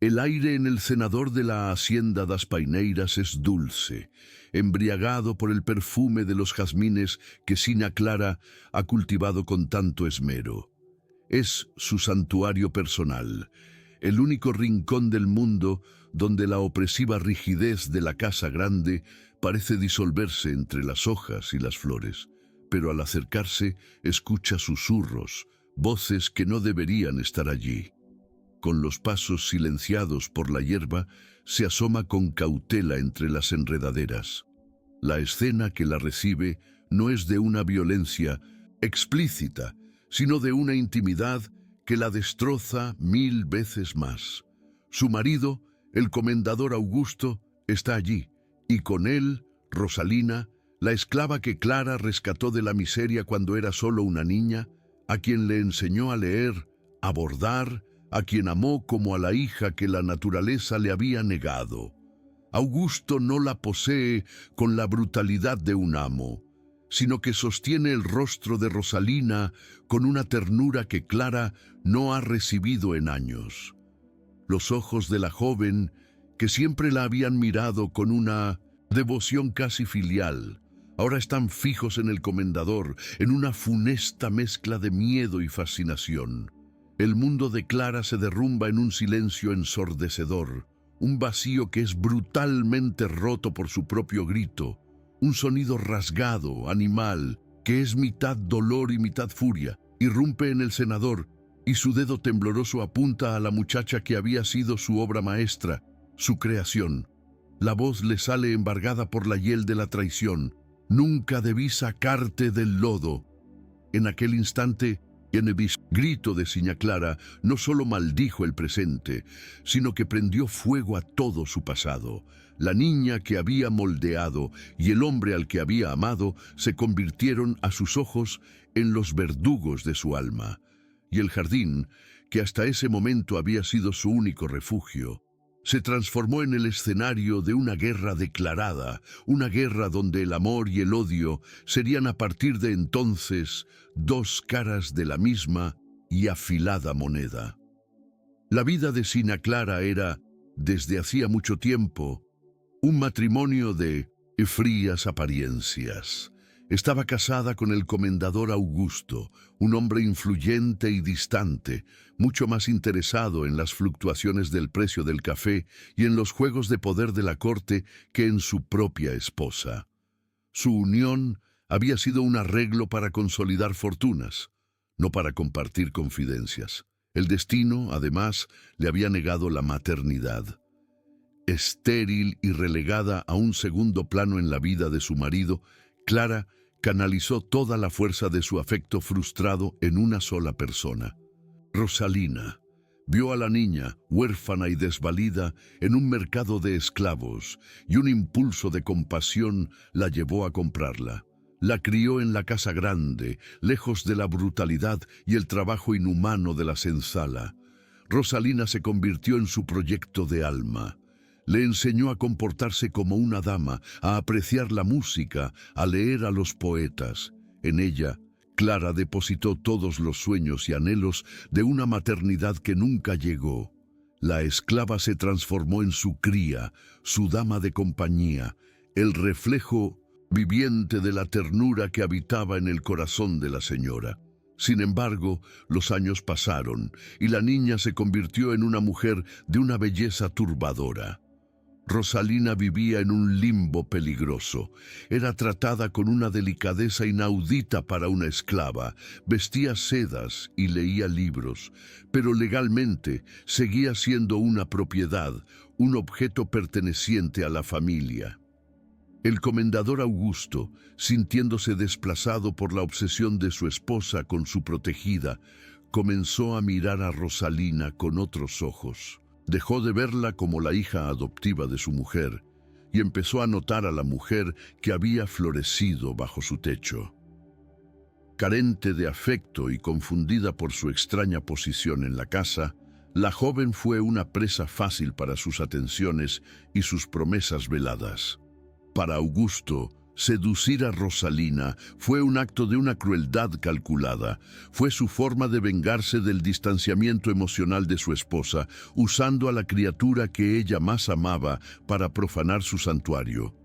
El aire en el cenador de la hacienda das Paineiras es dulce, embriagado por el perfume de los jazmines que Sina Clara ha cultivado con tanto esmero. Es su santuario personal, el único rincón del mundo donde la opresiva rigidez de la casa grande parece disolverse entre las hojas y las flores, pero al acercarse escucha susurros, voces que no deberían estar allí. Con los pasos silenciados por la hierba, se asoma con cautela entre las enredaderas. La escena que la recibe no es de una violencia explícita, sino de una intimidad que la destroza 1000 veces más. Su marido, el comendador Augusto, está allí, y con él, Rosalina, la esclava que Clara rescató de la miseria cuando era solo una niña, a quien le enseñó a leer, a bordar, a quien amó como a la hija que la naturaleza le había negado. Augusto no la posee con la brutalidad de un amo, sino que sostiene el rostro de Rosalina con una ternura que Clara no ha recibido en años. Los ojos de la joven, que siempre la habían mirado con una devoción casi filial, ahora están fijos en el comendador, en una funesta mezcla de miedo y fascinación. El mundo de Clara se derrumba en un silencio ensordecedor, un vacío que es brutalmente roto por su propio grito, un sonido rasgado, animal, que es mitad dolor y mitad furia, irrumpe en el cenador, y su dedo tembloroso apunta a la muchacha que había sido su obra maestra, su creación. La voz le sale embargada por la hiel de la traición. Nunca debí sacarte del lodo. En aquel instante, el grito de Sina Clara no solo maldijo el presente, sino que prendió fuego a todo su pasado. La niña que había moldeado y el hombre al que había amado se convirtieron a sus ojos en los verdugos de su alma. Y el jardín, que hasta ese momento había sido su único refugio, se transformó en el escenario de una guerra declarada, una guerra donde el amor y el odio serían a partir de entonces dos caras de la misma y afilada moneda. La vida de Sina Clara era, desde hacía mucho tiempo, un matrimonio de frías apariencias. Estaba casada con el comendador Augusto, un hombre influyente y distante, mucho más interesado en las fluctuaciones del precio del café y en los juegos de poder de la corte que en su propia esposa. Su unión había sido un arreglo para consolidar fortunas, no para compartir confidencias. El destino, además, le había negado la maternidad. Estéril y relegada a un segundo plano en la vida de su marido, Clara canalizó toda la fuerza de su afecto frustrado en una sola persona. Rosalina vio a la niña, huérfana y desvalida, en un mercado de esclavos, y un impulso de compasión la llevó a comprarla. La crió en la casa grande, lejos de la brutalidad y el trabajo inhumano de la senzala. Rosalina se convirtió en su proyecto de alma. Le enseñó a comportarse como una dama, a apreciar la música, a leer a los poetas. En ella, Clara depositó todos los sueños y anhelos de una maternidad que nunca llegó. La esclava se transformó en su cría, su dama de compañía, el reflejo viviente de la ternura que habitaba en el corazón de la señora. Sin embargo, los años pasaron y la niña se convirtió en una mujer de una belleza turbadora. Rosalina vivía en un limbo peligroso. Era tratada con una delicadeza inaudita para una esclava, vestía sedas y leía libros, pero legalmente seguía siendo una propiedad, un objeto perteneciente a la familia. El comendador Augusto, sintiéndose desplazado por la obsesión de su esposa con su protegida, comenzó a mirar a Rosalina con otros ojos. Dejó de verla como la hija adoptiva de su mujer y empezó a notar a la mujer que había florecido bajo su techo. Carente de afecto y confundida por su extraña posición en la casa, la joven fue una presa fácil para sus atenciones y sus promesas veladas. Para Augusto, Seducir a Rosalina fue un acto de una crueldad calculada. Fue su forma de vengarse del distanciamiento emocional de su esposa, usando a la criatura que ella más amaba para profanar su santuario.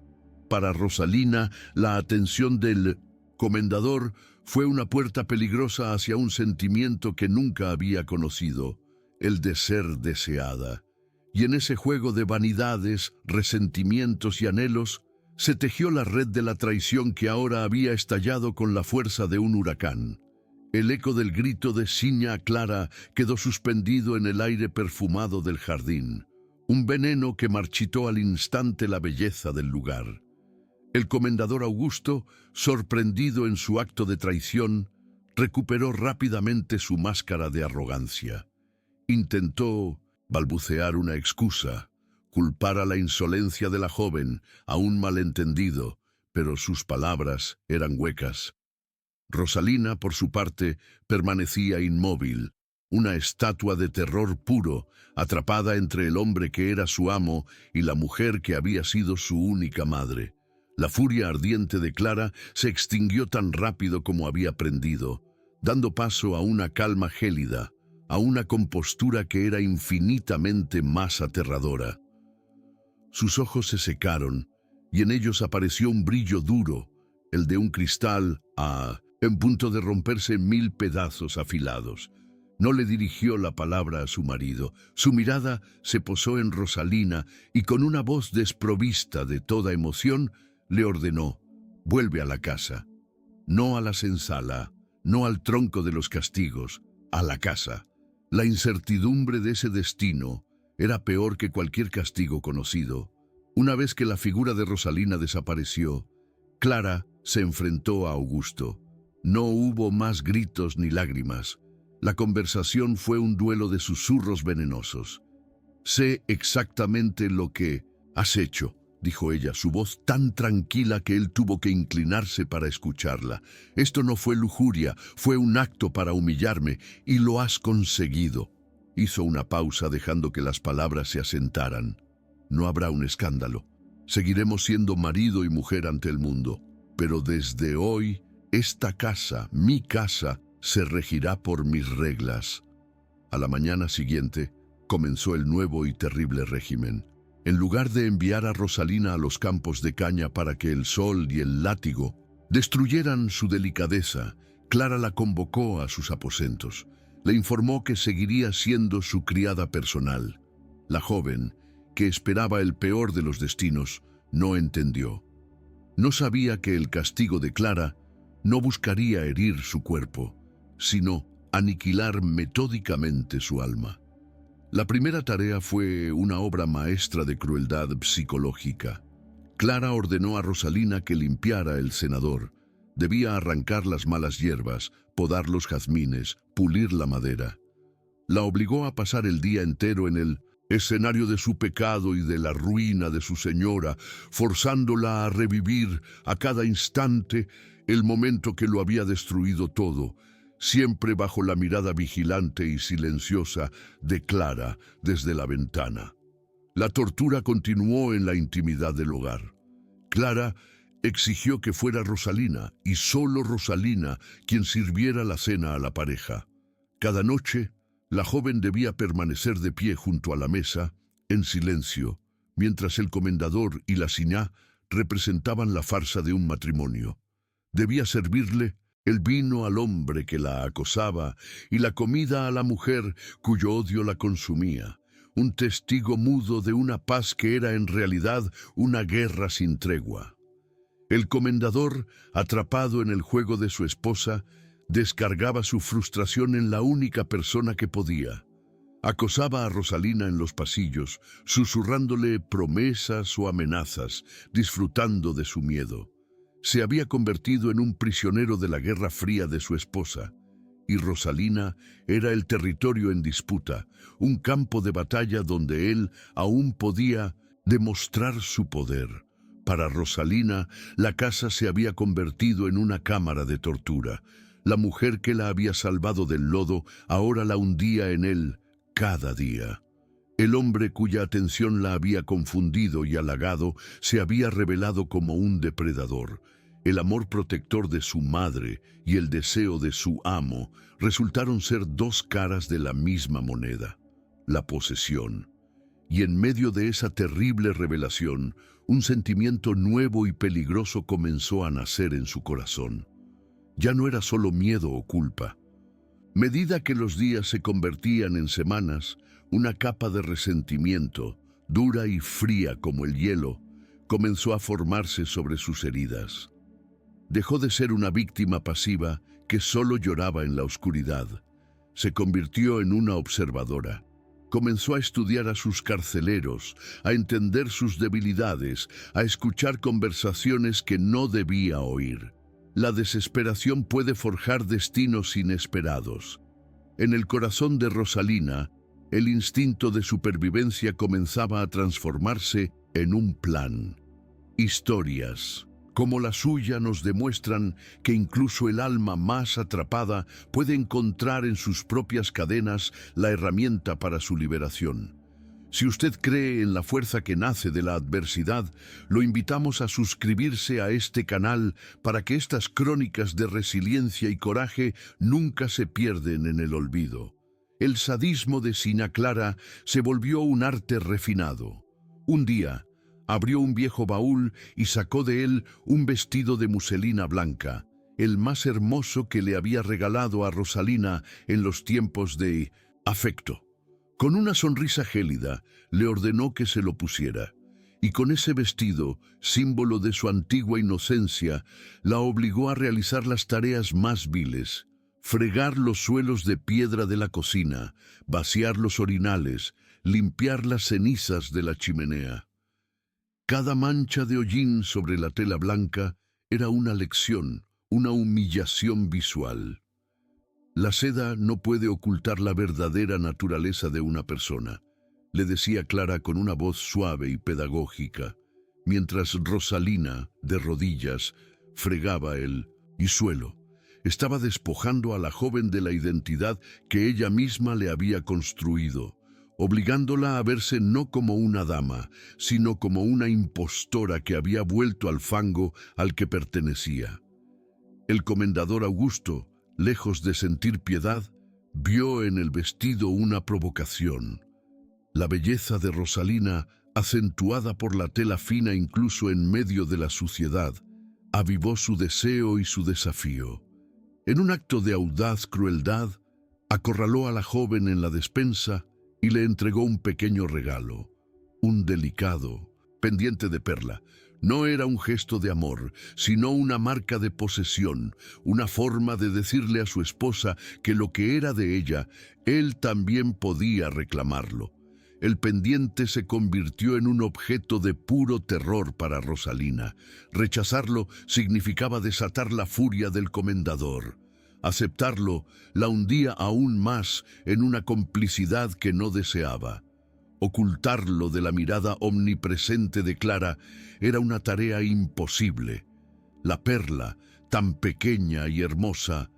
Para Rosalina, la atención del comendador fue una puerta peligrosa hacia un sentimiento que nunca había conocido, el de ser deseada. Y en ese juego de vanidades, resentimientos y anhelos, se tejió la red de la traición que ahora había estallado con la fuerza de un huracán. El eco del grito de Siña Clara quedó suspendido en el aire perfumado del jardín, un veneno que marchitó al instante la belleza del lugar. El comendador Augusto, sorprendido en su acto de traición, recuperó rápidamente su máscara de arrogancia. Intentó balbucear una excusa, culpar a la insolencia de la joven, a un malentendido, pero sus palabras eran huecas. Rosalina, por su parte, permanecía inmóvil, una estatua de terror puro, atrapada entre el hombre que era su amo y la mujer que había sido su única madre. La furia ardiente de Clara se extinguió tan rápido como había prendido, dando paso a una calma gélida, a una compostura que era infinitamente más aterradora. Sus ojos se secaron, y en ellos apareció un brillo duro, el de un cristal, en punto de romperse en 1000 pedazos afilados. No le dirigió la palabra a su marido. Su mirada se posó en Rosalina y con una voz desprovista de toda emoción, le ordenó: «Vuelve a la casa. No a la senzala, no al tronco de los castigos, a la casa». La incertidumbre de ese destino era peor que cualquier castigo conocido. Una vez que la figura de Rosalina desapareció, Clara se enfrentó a Augusto. No hubo más gritos ni lágrimas. La conversación fue un duelo de susurros venenosos. «Sé exactamente lo que has hecho», dijo ella, su voz tan tranquila que él tuvo que inclinarse para escucharla. «Esto no fue lujuria, fue un acto para humillarme, y lo has conseguido». Hizo una pausa dejando que las palabras se asentaran. «No habrá un escándalo. Seguiremos siendo marido y mujer ante el mundo. Pero desde hoy, esta casa, mi casa, se regirá por mis reglas». A la mañana siguiente, comenzó el nuevo y terrible régimen. En lugar de enviar a Rosalina a los campos de caña para que el sol y el látigo destruyeran su delicadeza, Clara la convocó a sus aposentos. Le informó que seguiría siendo su criada personal. La joven, que esperaba el peor de los destinos, no entendió. No sabía que el castigo de Clara no buscaría herir su cuerpo, sino aniquilar metódicamente su alma. La primera tarea fue una obra maestra de crueldad psicológica. Clara ordenó a Rosalina que limpiara el cenador. Debía arrancar las malas hierbas, podar los jazmines, pulir la madera. La obligó a pasar el día entero en el escenario de su pecado y de la ruina de su señora, forzándola a revivir a cada instante el momento que lo había destruido todo, siempre bajo la mirada vigilante y silenciosa de Clara desde la ventana. La tortura continuó en la intimidad del hogar. Clara exigió que fuera Rosalina, y solo Rosalina, quien sirviera la cena a la pareja. Cada noche, la joven debía permanecer de pie junto a la mesa, en silencio, mientras el comendador y la siñá representaban la farsa de un matrimonio. Debía servirle el vino al hombre que la acosaba y la comida a la mujer cuyo odio la consumía, un testigo mudo de una paz que era en realidad una guerra sin tregua. El comendador, atrapado en el juego de su esposa, descargaba su frustración en la única persona que podía. Acosaba a Rosalina en los pasillos, susurrándole promesas o amenazas, disfrutando de su miedo. Se había convertido en un prisionero de la guerra fría de su esposa, y Rosalina era el territorio en disputa, un campo de batalla donde él aún podía demostrar su poder. Para Rosalina, la casa se había convertido en una cámara de tortura. La mujer que la había salvado del lodo ahora la hundía en él cada día. El hombre cuya atención la había confundido y halagado se había revelado como un depredador. El amor protector de su madre y el deseo de su amo resultaron ser dos caras de la misma moneda, la posesión. Y en medio de esa terrible revelación, un sentimiento nuevo y peligroso comenzó a nacer en su corazón. Ya no era solo miedo o culpa. Medida que los días se convertían en semanas, una capa de resentimiento, dura y fría como el hielo, comenzó a formarse sobre sus heridas. Dejó de ser una víctima pasiva que solo lloraba en la oscuridad. Se convirtió en una observadora. Comenzó a estudiar a sus carceleros, a entender sus debilidades, a escuchar conversaciones que no debía oír. La desesperación puede forjar destinos inesperados. En el corazón de Rosalina, el instinto de supervivencia comenzaba a transformarse en un plan. Historias como la suya nos demuestran que incluso el alma más atrapada puede encontrar en sus propias cadenas la herramienta para su liberación. Si usted cree en la fuerza que nace de la adversidad, lo invitamos a suscribirse a este canal para que estas crónicas de resiliencia y coraje nunca se pierden en el olvido. El sadismo de Sina Clara se volvió un arte refinado. Un día, abrió un viejo baúl y sacó de él un vestido de muselina blanca, el más hermoso que le había regalado a Rosalina en los tiempos de afecto. Con una sonrisa gélida, le ordenó que se lo pusiera, y con ese vestido, símbolo de su antigua inocencia, la obligó a realizar las tareas más viles: fregar los suelos de piedra de la cocina, vaciar los orinales, limpiar las cenizas de la chimenea. Cada mancha de hollín sobre la tela blanca era una lección, una humillación visual. La seda no puede ocultar la verdadera naturaleza de una persona, le decía Clara con una voz suave y pedagógica, mientras Rosalina, de rodillas, fregaba el suelo. Estaba despojando a la joven de la identidad que ella misma le había construido, obligándola a verse no como una dama, sino como una impostora que había vuelto al fango al que pertenecía. El comendador Augusto, lejos de sentir piedad, vio en el vestido una provocación. La belleza de Rosalina, acentuada por la tela fina incluso en medio de la suciedad, avivó su deseo y su desafío. En un acto de audaz crueldad, acorraló a la joven en la despensa y le entregó un pequeño regalo, un delicado pendiente de perla. No era un gesto de amor, sino una marca de posesión, una forma de decirle a su esposa que lo que era de ella, él también podía reclamarlo. El pendiente se convirtió en un objeto de puro terror para Rosalina. Rechazarlo significaba desatar la furia del comendador. Aceptarlo la hundía aún más en una complicidad que no deseaba. Ocultarlo de la mirada omnipresente de Clara era una tarea imposible. La perla, tan pequeña y hermosa,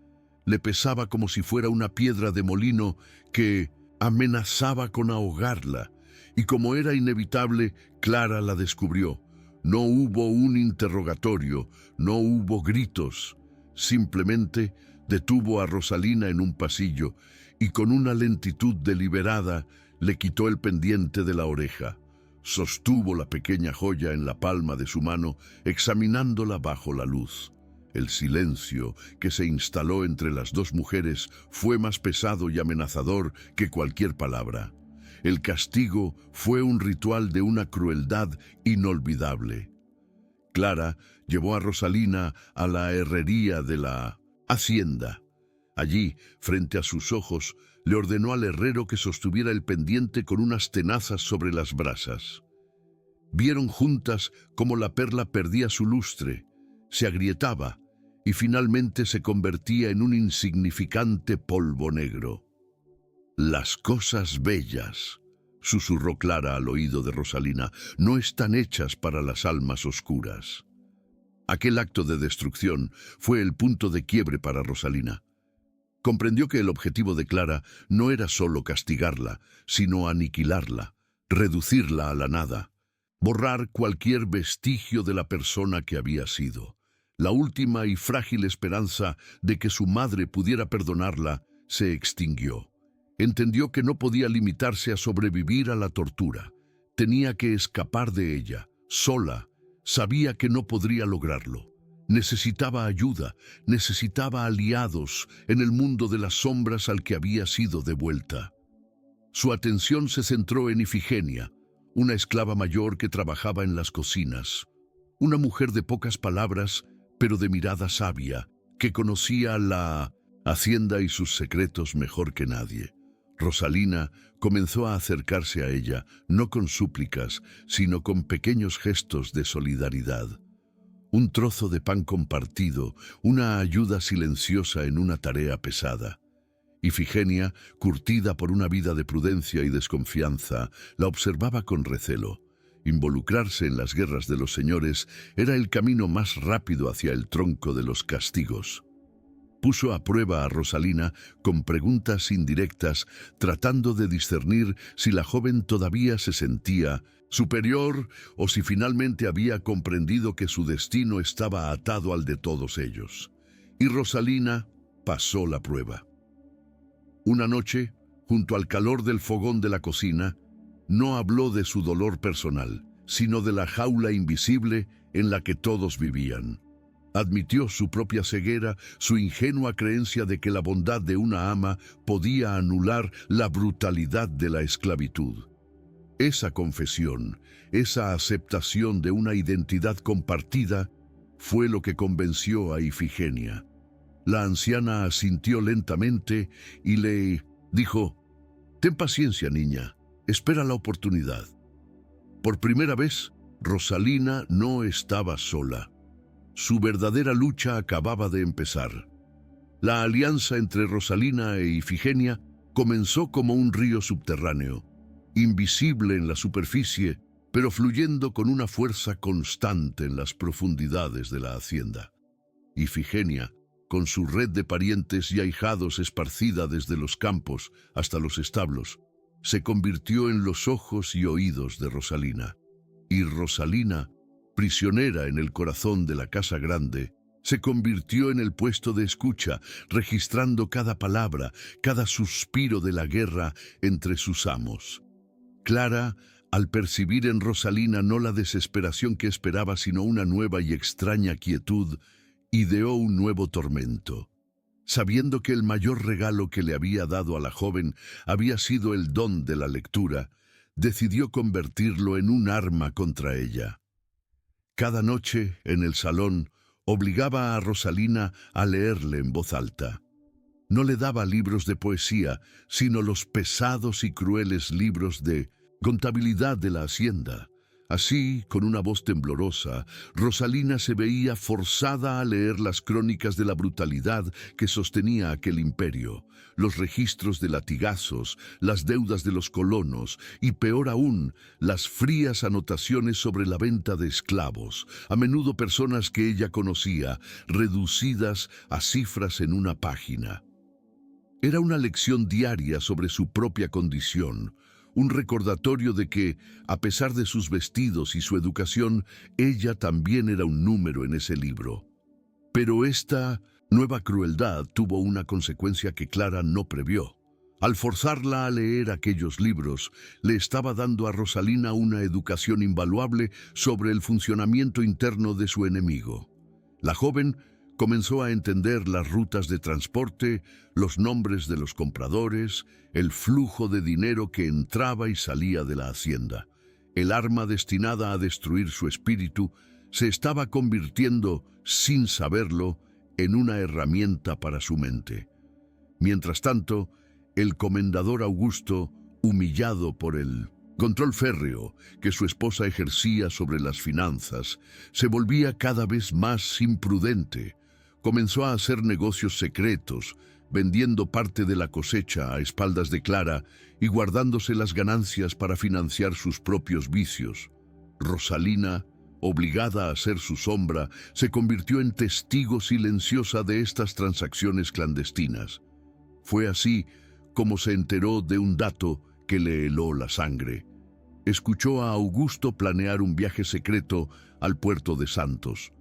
le pesaba como si fuera una piedra de molino que amenazaba con ahogarla, y como era inevitable, Clara la descubrió. No hubo un interrogatorio, no hubo gritos, simplemente detuvo a Rosalina en un pasillo y con una lentitud deliberada le quitó el pendiente de la oreja. Sostuvo la pequeña joya en la palma de su mano, examinándola bajo la luz. El silencio que se instaló entre las dos mujeres fue más pesado y amenazador que cualquier palabra. El castigo fue un ritual de una crueldad inolvidable. Clara llevó a Rosalina a la herrería de la hacienda. Allí, frente a sus ojos, le ordenó al herrero que sostuviera el pendiente con unas tenazas sobre las brasas. Vieron juntas cómo la perla perdía su lustre, se agrietaba y finalmente se convertía en un insignificante polvo negro. «Las cosas bellas», susurró Clara al oído de Rosalina, «no están hechas para las almas oscuras». Aquel acto de destrucción fue el punto de quiebre para Rosalina. Comprendió que el objetivo de Clara no era solo castigarla, sino aniquilarla, reducirla a la nada, borrar cualquier vestigio de la persona que había sido. La última y frágil esperanza de que su madre pudiera perdonarla se extinguió. Entendió que no podía limitarse a sobrevivir a la tortura. Tenía que escapar de ella, sola. Sabía que no podría lograrlo. Necesitaba ayuda, necesitaba aliados en el mundo de las sombras al que había sido devuelta. Su atención se centró en Ifigenia, una esclava mayor que trabajaba en las cocinas. Una mujer de pocas palabras, pero de mirada sabia, que conocía la hacienda y sus secretos mejor que nadie. Rosalina comenzó a acercarse a ella, no con súplicas, sino con pequeños gestos de solidaridad. Un trozo de pan compartido, una ayuda silenciosa en una tarea pesada. Ifigenia, curtida por una vida de prudencia y desconfianza, la observaba con recelo. Involucrarse en las guerras de los señores era el camino más rápido hacia el tronco de los castigos. Puso a prueba a Rosalina con preguntas indirectas, tratando de discernir si la joven todavía se sentía superior o si finalmente había comprendido que su destino estaba atado al de todos ellos. Y Rosalina pasó la prueba. Una noche, junto al calor del fogón de la cocina, no habló de su dolor personal, sino de la jaula invisible en la que todos vivían. Admitió su propia ceguera, su ingenua creencia de que la bondad de una ama podía anular la brutalidad de la esclavitud. Esa confesión, esa aceptación de una identidad compartida, fue lo que convenció a Ifigenia. La anciana asintió lentamente y le dijo: «Ten paciencia, niña, espera la oportunidad». Por primera vez, Rosalina no estaba sola. Su verdadera lucha acababa de empezar. La alianza entre Rosalina e Ifigenia comenzó como un río subterráneo, invisible en la superficie, pero fluyendo con una fuerza constante en las profundidades de la hacienda. Ifigenia, con su red de parientes y ahijados esparcida desde los campos hasta los establos, se convirtió en los ojos y oídos de Rosalina. Y Rosalina, prisionera en el corazón de la casa grande, se convirtió en el puesto de escucha, registrando cada palabra, cada suspiro de la guerra entre sus amos. Clara, al percibir en Rosalina no la desesperación que esperaba, sino una nueva y extraña quietud, ideó un nuevo tormento. Sabiendo que el mayor regalo que le había dado a la joven había sido el don de la lectura, decidió convertirlo en un arma contra ella. Cada noche, en el salón, obligaba a Rosalina a leerle en voz alta. No le daba libros de poesía, sino los pesados y crueles libros de contabilidad de la hacienda. Así, con una voz temblorosa, Rosalina se veía forzada a leer las crónicas de la brutalidad que sostenía aquel imperio, los registros de latigazos, las deudas de los colonos y, peor aún, las frías anotaciones sobre la venta de esclavos, a menudo personas que ella conocía, reducidas a cifras en una página. Era una lección diaria sobre su propia condición, un recordatorio de que, a pesar de sus vestidos y su educación, ella también era un número en ese libro. Pero esta nueva crueldad tuvo una consecuencia que Clara no previó. Al forzarla a leer aquellos libros, le estaba dando a Rosalina una educación invaluable sobre el funcionamiento interno de su enemigo. La joven comenzó a entender las rutas de transporte, los nombres de los compradores, el flujo de dinero que entraba y salía de la hacienda. El arma destinada a destruir su espíritu se estaba convirtiendo, sin saberlo, en una herramienta para su mente. Mientras tanto, el comendador Augusto, humillado por el control férreo que su esposa ejercía sobre las finanzas, se volvía cada vez más imprudente. Comenzó a hacer negocios secretos, vendiendo parte de la cosecha a espaldas de Clara y guardándose las ganancias para financiar sus propios vicios. Rosalina, obligada a ser su sombra, se convirtió en testigo silenciosa de estas transacciones clandestinas. Fue así como se enteró de un dato que le heló la sangre. Escuchó a Augusto planear un viaje secreto al puerto de Santos.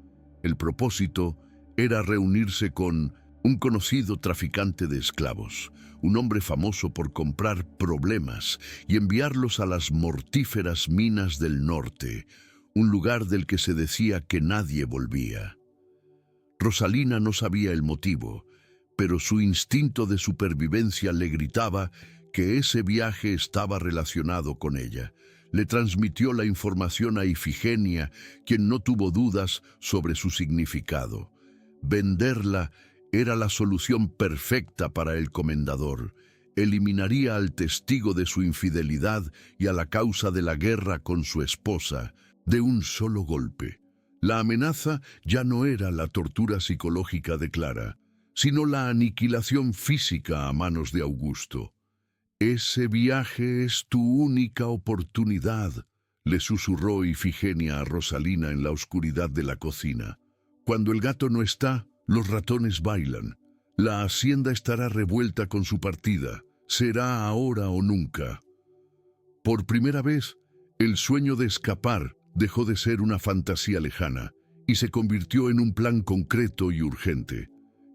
El propósito era reunirse con un conocido traficante de esclavos, un hombre famoso por comprar problemas y enviarlos a las mortíferas minas del norte, un lugar del que se decía que nadie volvía. Rosalina no sabía el motivo, pero su instinto de supervivencia le gritaba que ese viaje estaba relacionado con ella. Le transmitió la información a Ifigenia, quien no tuvo dudas sobre su significado. Venderla era la solución perfecta para el comendador. Eliminaría al testigo de su infidelidad y a la causa de la guerra con su esposa, de un solo golpe. La amenaza ya no era la tortura psicológica de Clara, sino la aniquilación física a manos de Augusto. «Ese viaje es tu única oportunidad», le susurró Ifigenia a Rosalina en la oscuridad de la cocina. «Cuando el gato no está, los ratones bailan. La hacienda estará revuelta con su partida. Será ahora o nunca». Por primera vez, el sueño de escapar dejó de ser una fantasía lejana y se convirtió en un plan concreto y urgente.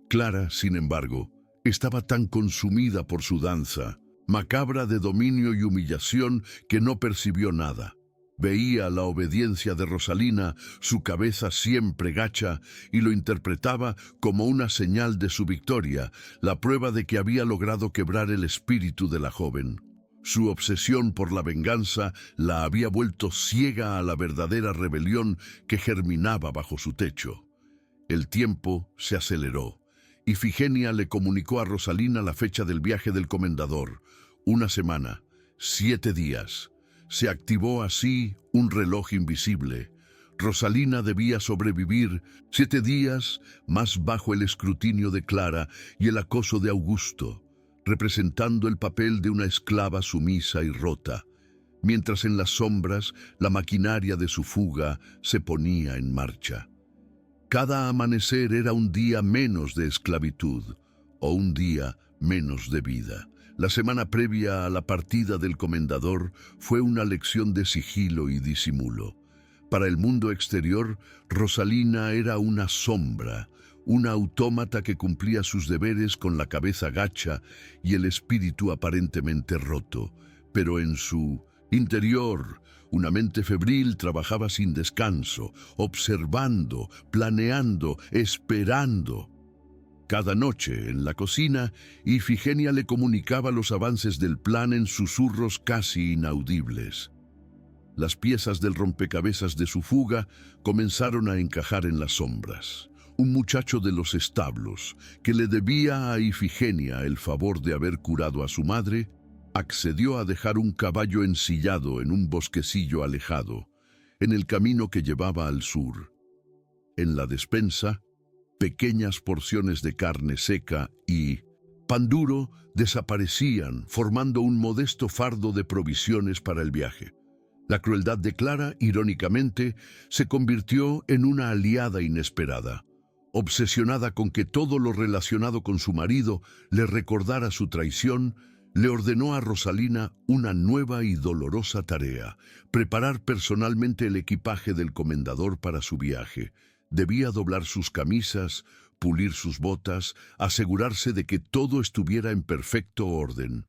Clara, sin embargo, estaba tan consumida por su danza, macabra de dominio y humillación, que no percibió nada. Veía la obediencia de Rosalina, su cabeza siempre gacha, y lo interpretaba como una señal de su victoria, la prueba de que había logrado quebrar el espíritu de la joven. Su obsesión por la venganza la había vuelto ciega a la verdadera rebelión que germinaba bajo su techo. El tiempo se aceleró. Ifigenia le comunicó a Rosalina la fecha del viaje del comendador. 1 semana, 7 días. Se activó así un reloj invisible. Rosalina debía sobrevivir 7 días más bajo el escrutinio de Clara y el acoso de Augusto, representando el papel de una esclava sumisa y rota, mientras en las sombras la maquinaria de su fuga se ponía en marcha. Cada amanecer era un día menos de esclavitud, o un día menos de vida. La semana previa a la partida del comendador fue una lección de sigilo y disimulo. Para el mundo exterior, Rosalina era una sombra, una autómata que cumplía sus deberes con la cabeza gacha y el espíritu aparentemente roto, pero en su interior, una mente febril trabajaba sin descanso, observando, planeando, esperando. Cada noche, en la cocina, Ifigenia le comunicaba los avances del plan en susurros casi inaudibles. Las piezas del rompecabezas de su fuga comenzaron a encajar en las sombras. Un muchacho de los establos, que le debía a Ifigenia el favor de haber curado a su madre, accedió a dejar un caballo ensillado en un bosquecillo alejado, en el camino que llevaba al sur. En la despensa, pequeñas porciones de carne seca y pan duro desaparecían, formando un modesto fardo de provisiones para el viaje. La crueldad de Clara, irónicamente, se convirtió en una aliada inesperada. Obsesionada con que todo lo relacionado con su marido le recordara su traición, le ordenó a Rosalina una nueva y dolorosa tarea: preparar personalmente el equipaje del comendador para su viaje. Debía doblar sus camisas, pulir sus botas, asegurarse de que todo estuviera en perfecto orden.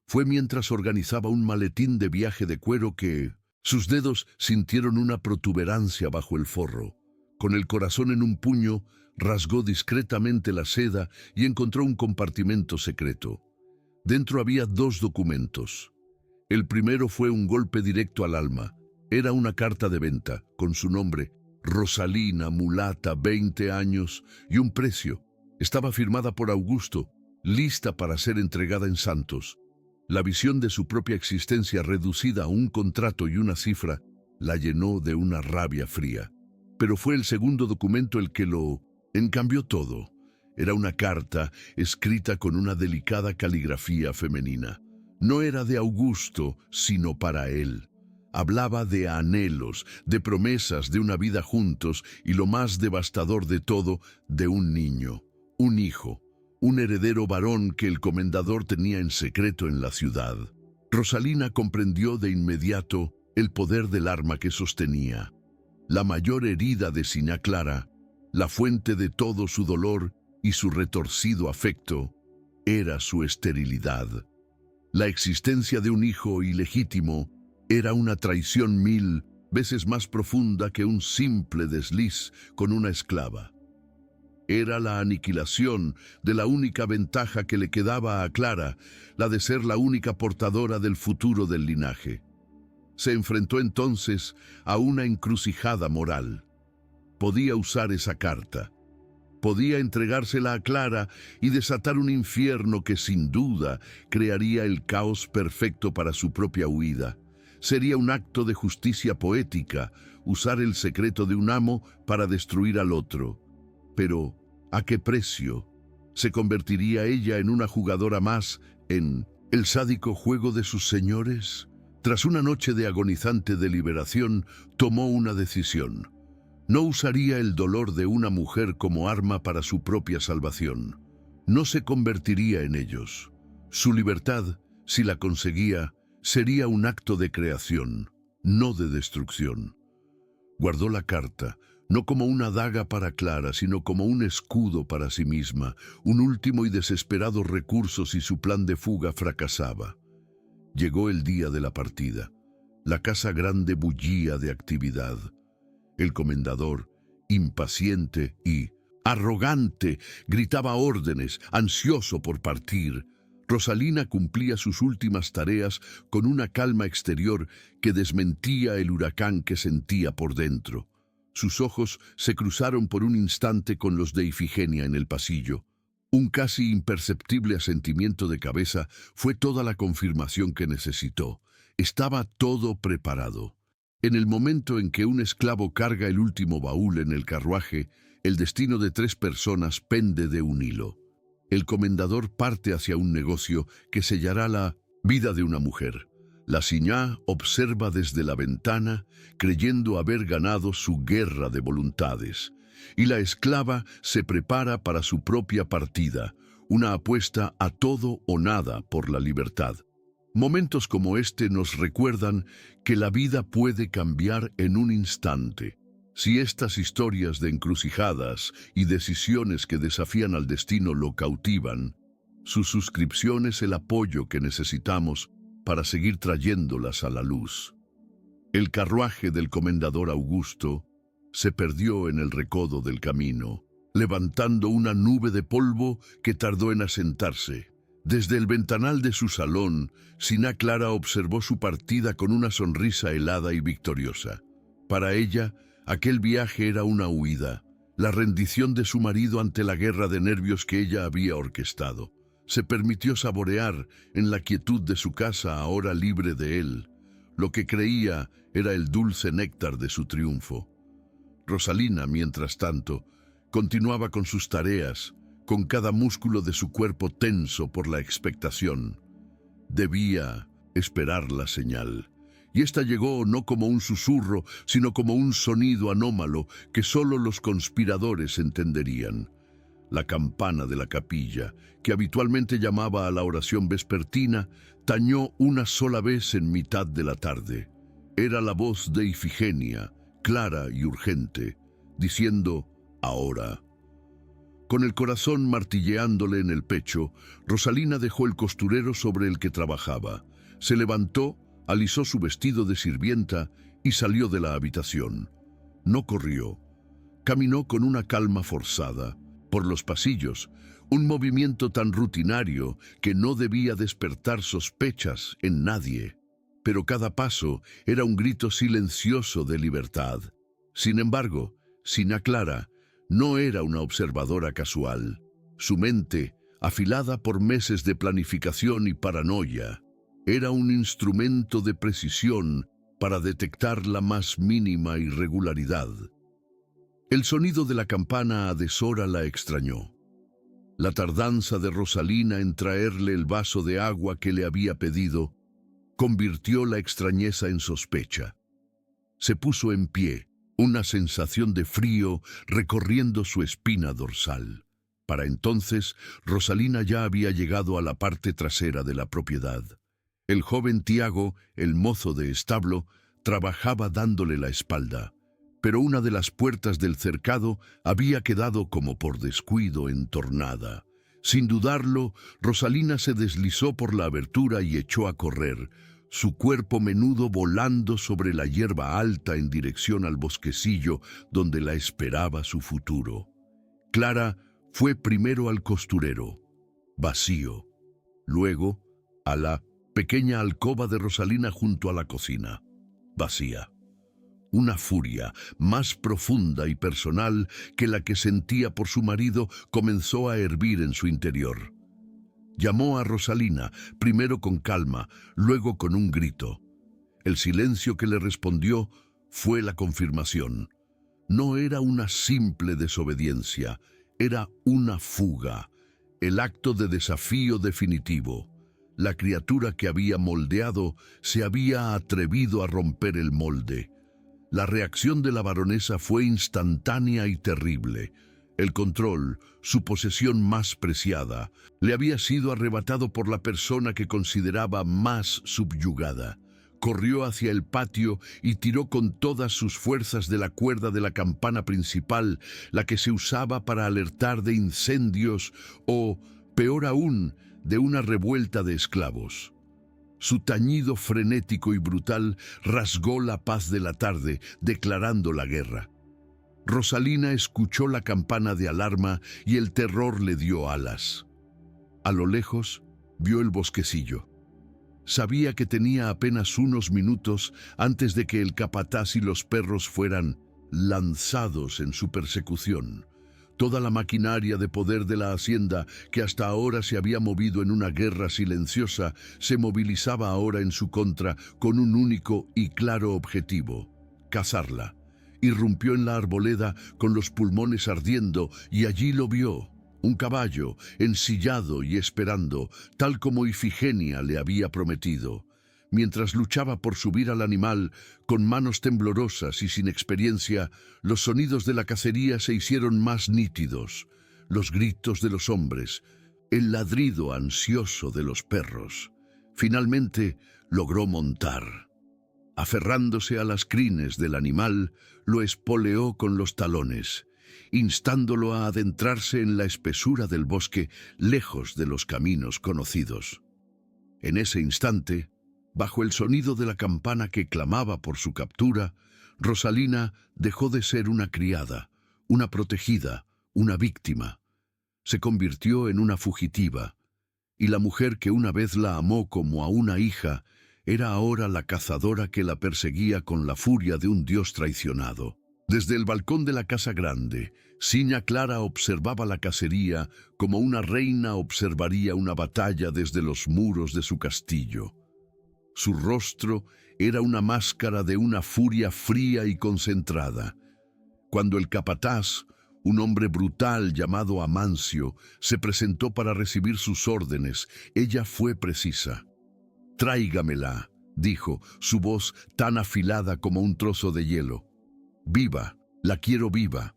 Fue mientras organizaba un maletín de viaje de cuero que sus dedos sintieron una protuberancia bajo el forro. Con el corazón en un puño, rasgó discretamente la seda y encontró un compartimento secreto. Dentro había 2 documentos. El primero fue un golpe directo al alma. Era una carta de venta, con su nombre: Rosalina, mulata, 20 años, y un precio. Estaba firmada por Augusto, lista para ser entregada en Santos. La visión de su propia existencia reducida a un contrato y una cifra la llenó de una rabia fría. Pero fue el segundo documento el que lo encambió todo. Era una carta escrita con una delicada caligrafía femenina. No era de Augusto, sino para él. Hablaba de anhelos, de promesas, de una vida juntos y, lo más devastador de todo, de un niño, un hijo, un heredero varón que el comendador tenía en secreto en la ciudad. Rosalina comprendió de inmediato el poder del arma que sostenía. La mayor herida de Siná Clara, la fuente de todo su dolor y su retorcido afecto, era su esterilidad. La existencia de un hijo ilegítimo era una traición 1000 veces más profunda que un simple desliz con una esclava. Era la aniquilación de la única ventaja que le quedaba a Clara, la de ser la única portadora del futuro del linaje. Se enfrentó entonces a una encrucijada moral. Podía usar esa carta. Podía entregársela a Clara y desatar un infierno que sin duda crearía el caos perfecto para su propia huida. Sería un acto de justicia poética, usar el secreto de un amo para destruir al otro. Pero, ¿a qué precio? ¿Se convertiría ella en una jugadora más en el sádico juego de sus señores? Tras una noche de agonizante deliberación, tomó una decisión. No usaría el dolor de una mujer como arma para su propia salvación. No se convertiría en ellos. Su libertad, si la conseguía, sería un acto de creación, no de destrucción. Guardó la carta, no como una daga para Clara, sino como un escudo para sí misma, un último y desesperado recurso si su plan de fuga fracasaba. Llegó el día de la partida. La casa grande bullía de actividad. El comendador, impaciente y arrogante, gritaba órdenes, ansioso por partir. Rosalina cumplía sus últimas tareas con una calma exterior que desmentía el huracán que sentía por dentro. Sus ojos se cruzaron por un instante con los de Ifigenia en el pasillo. Un casi imperceptible asentimiento de cabeza fue toda la confirmación que necesitó. Estaba todo preparado. En el momento en que un esclavo carga el último baúl en el carruaje, el destino de 3 personas pende de un hilo. El comendador parte hacia un negocio que sellará la vida de una mujer. La Siñá observa desde la ventana, creyendo haber ganado su guerra de voluntades, y la esclava se prepara para su propia partida, una apuesta a todo o nada por la libertad. Momentos como este nos recuerdan que la vida puede cambiar en un instante. Si estas historias de encrucijadas y decisiones que desafían al destino lo cautivan, su suscripción es el apoyo que necesitamos para seguir trayéndolas a la luz. El carruaje del comendador Augusto se perdió en el recodo del camino, levantando una nube de polvo que tardó en asentarse. Desde el ventanal de su salón, Siná Clara observó su partida con una sonrisa helada y victoriosa. Para ella, aquel viaje era una huida, la rendición de su marido ante la guerra de nervios que ella había orquestado. Se permitió saborear, en la quietud de su casa ahora libre de él, lo que creía era el dulce néctar de su triunfo. Rosalina, mientras tanto, continuaba con sus tareas, con cada músculo de su cuerpo tenso por la expectación. Debía esperar la señal, y esta llegó no como un susurro, sino como un sonido anómalo que solo los conspiradores entenderían. La campana de la capilla, que habitualmente llamaba a la oración vespertina, tañó una sola vez en mitad de la tarde. Era la voz de Ifigenia, clara y urgente, diciendo «ahora». Con el corazón martilleándole en el pecho, Rosalina dejó el costurero sobre el que trabajaba. Se levantó, alisó su vestido de sirvienta y salió de la habitación. No corrió. Caminó con una calma forzada. Por los pasillos, un movimiento tan rutinario que no debía despertar sospechas en nadie. Pero cada paso era un grito silencioso de libertad. Sin embargo, Siná Clara no era una observadora casual. Su mente, afilada por meses de planificación y paranoia, era un instrumento de precisión para detectar la más mínima irregularidad. El sonido de la campana a deshora la extrañó. La tardanza de Rosalina en traerle el vaso de agua que le había pedido convirtió la extrañeza en sospecha. Se puso en pie, una sensación de frío recorriendo su espina dorsal. Para entonces, Rosalina ya había llegado a la parte trasera de la propiedad. El joven Tiago, el mozo de establo, trabajaba dándole la espalda, pero una de las puertas del cercado había quedado como por descuido entornada. Sin dudarlo, Rosalina se deslizó por la abertura y echó a correr, su cuerpo menudo volando sobre la hierba alta en dirección al bosquecillo donde la esperaba su futuro. Clara fue primero al costurero, vacío, luego a la pequeña alcoba de Rosalina junto a la cocina, vacía. Una furia más profunda y personal que la que sentía por su marido comenzó a hervir en su interior. Llamó a Rosalina, primero con calma, luego con un grito. El silencio que le respondió fue la confirmación. No era una simple desobediencia, era una fuga, el acto de desafío definitivo. La criatura que había moldeado se había atrevido a romper el molde. La reacción de la baronesa fue instantánea y terrible. El control, su posesión más preciada, le había sido arrebatado por la persona que consideraba más subyugada. Corrió hacia el patio y tiró con todas sus fuerzas de la cuerda de la campana principal, la que se usaba para alertar de incendios o, peor aún, de una revuelta de esclavos. Su tañido frenético y brutal rasgó la paz de la tarde, declarando la guerra. Rosalina escuchó la campana de alarma y el terror le dio alas. A lo lejos, vio el bosquecillo. Sabía que tenía apenas unos minutos antes de que el capataz y los perros fueran lanzados en su persecución. Toda la maquinaria de poder de la hacienda, que hasta ahora se había movido en una guerra silenciosa, se movilizaba ahora en su contra con un único y claro objetivo: cazarla. Irrumpió en la arboleda con los pulmones ardiendo y allí lo vio, un caballo, ensillado y esperando, tal como Ifigenia le había prometido. Mientras luchaba por subir al animal, con manos temblorosas y sin experiencia, los sonidos de la cacería se hicieron más nítidos, los gritos de los hombres, el ladrido ansioso de los perros. Finalmente logró montar. Aferrándose a las crines del animal, lo espoleó con los talones, instándolo a adentrarse en la espesura del bosque, lejos de los caminos conocidos. En ese instante, bajo el sonido de la campana que clamaba por su captura, Rosalina dejó de ser una criada, una protegida, una víctima. Se convirtió en una fugitiva, y la mujer que una vez la amó como a una hija era ahora la cazadora que la perseguía con la furia de un dios traicionado. Desde el balcón de la casa grande, Siña Clara observaba la cacería como una reina observaría una batalla desde los muros de su castillo. Su rostro era una máscara de una furia fría y concentrada. Cuando el capataz, un hombre brutal llamado Amancio, se presentó para recibir sus órdenes, ella fue precisa. «Tráigamela», dijo, su voz tan afilada como un trozo de hielo. «Viva, la quiero viva».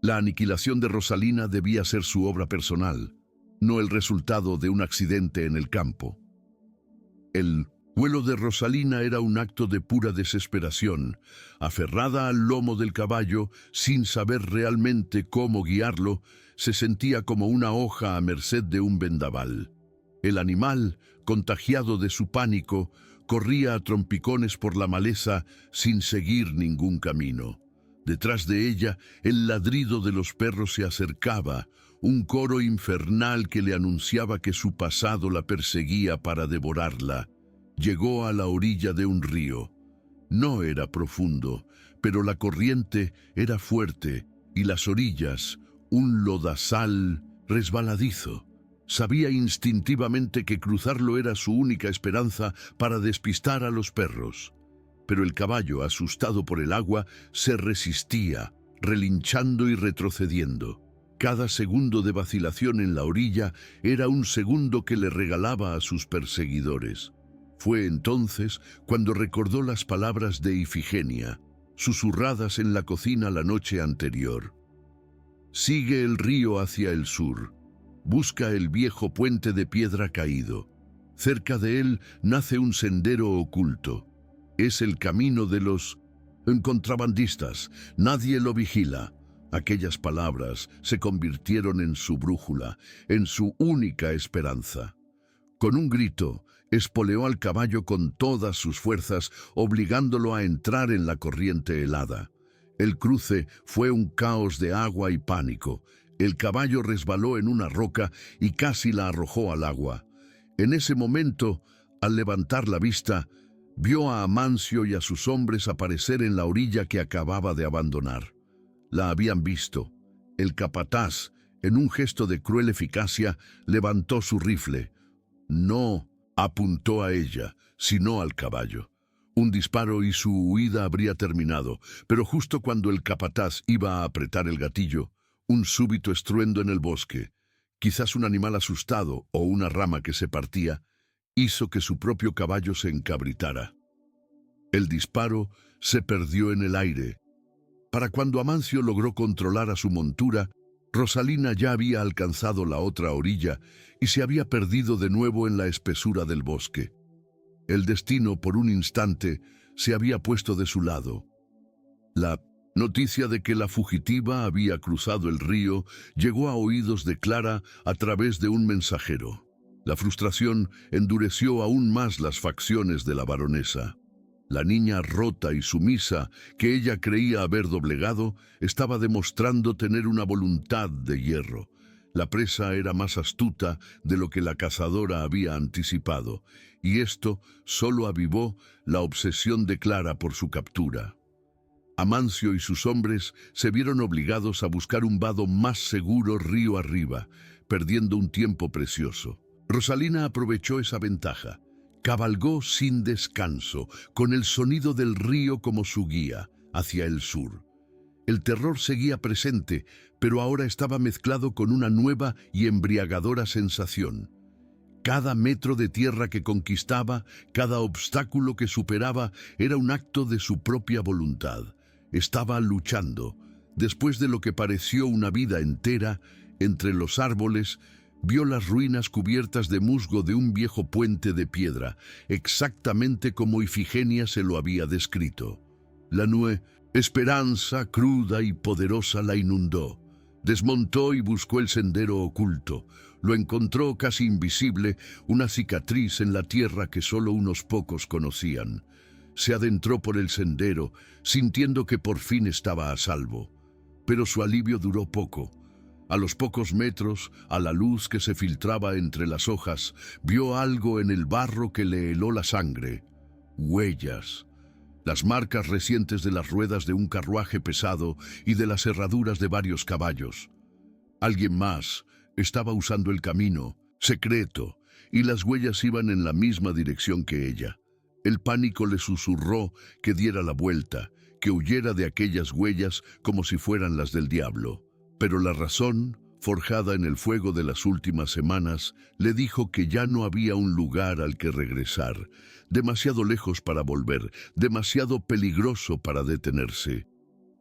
La aniquilación de Rosalina debía ser su obra personal, no el resultado de un accidente en el campo. El vuelo de Rosalina era un acto de pura desesperación. Aferrada al lomo del caballo, sin saber realmente cómo guiarlo, se sentía como una hoja a merced de un vendaval. El animal, contagiado de su pánico, corría a trompicones por la maleza sin seguir ningún camino. Detrás de ella, el ladrido de los perros se acercaba, un coro infernal que le anunciaba que su pasado la perseguía para devorarla. Llegó a la orilla de un río. No era profundo, pero la corriente era fuerte y las orillas, un lodazal resbaladizo. Sabía instintivamente que cruzarlo era su única esperanza para despistar a los perros. Pero el caballo, asustado por el agua, se resistía, relinchando y retrocediendo. Cada segundo de vacilación en la orilla era un segundo que le regalaba a sus perseguidores. Fue entonces cuando recordó las palabras de Ifigenia, susurradas en la cocina la noche anterior. Sigue el río hacia el sur. Busca el viejo puente de piedra caído. Cerca de él nace un sendero oculto. Es el camino de los contrabandistas. Nadie lo vigila. Aquellas palabras se convirtieron en su brújula, en su única esperanza. Con un grito, espoleó al caballo con todas sus fuerzas, obligándolo a entrar en la corriente helada. El cruce fue un caos de agua y pánico. El caballo resbaló en una roca y casi la arrojó al agua. En ese momento, al levantar la vista, vio a Amancio y a sus hombres aparecer en la orilla que acababa de abandonar. La habían visto. El capataz, en un gesto de cruel eficacia, levantó su rifle. No apuntó a ella, sino al caballo. Un disparo y su huida habría terminado, pero justo cuando el capataz iba a apretar el gatillo, un súbito estruendo en el bosque, quizás un animal asustado o una rama que se partía, hizo que su propio caballo se encabritara. El disparo se perdió en el aire. Para cuando Amancio logró controlar a su montura, Rosalina ya había alcanzado la otra orilla y se había perdido de nuevo en la espesura del bosque. El destino, por un instante, se había puesto de su lado. La noticia de que la fugitiva había cruzado el río llegó a oídos de Clara a través de un mensajero. La frustración endureció aún más las facciones de la baronesa. La niña rota y sumisa, que ella creía haber doblegado, estaba demostrando tener una voluntad de hierro. La presa era más astuta de lo que la cazadora había anticipado, y esto solo avivó la obsesión de Clara por su captura. Amancio y sus hombres se vieron obligados a buscar un vado más seguro río arriba, perdiendo un tiempo precioso. Rosalina aprovechó esa ventaja. Cabalgó sin descanso, con el sonido del río como su guía, hacia el sur. El terror seguía presente, pero ahora estaba mezclado con una nueva y embriagadora sensación. Cada metro de tierra que conquistaba, cada obstáculo que superaba, era un acto de su propia voluntad. Estaba luchando. Después de lo que pareció una vida entera, entre los árboles, vio las ruinas cubiertas de musgo de un viejo puente de piedra, exactamente como Ifigenia se lo había descrito. La esperanza cruda y poderosa la inundó. Desmontó y buscó el sendero oculto. Lo encontró casi invisible, una cicatriz en la tierra que solo unos pocos conocían. Se adentró por el sendero, sintiendo que por fin estaba a salvo. Pero su alivio duró poco. A los pocos metros, a la luz que se filtraba entre las hojas, vio algo en el barro que le heló la sangre. Huellas. Las marcas recientes de las ruedas de un carruaje pesado y de las herraduras de varios caballos. Alguien más estaba usando el camino, secreto, y las huellas iban en la misma dirección que ella. El pánico le susurró que diera la vuelta, que huyera de aquellas huellas como si fueran las del diablo. Pero la razón, forjada en el fuego de las últimas semanas, le dijo que ya no había un lugar al que regresar, demasiado lejos para volver, demasiado peligroso para detenerse.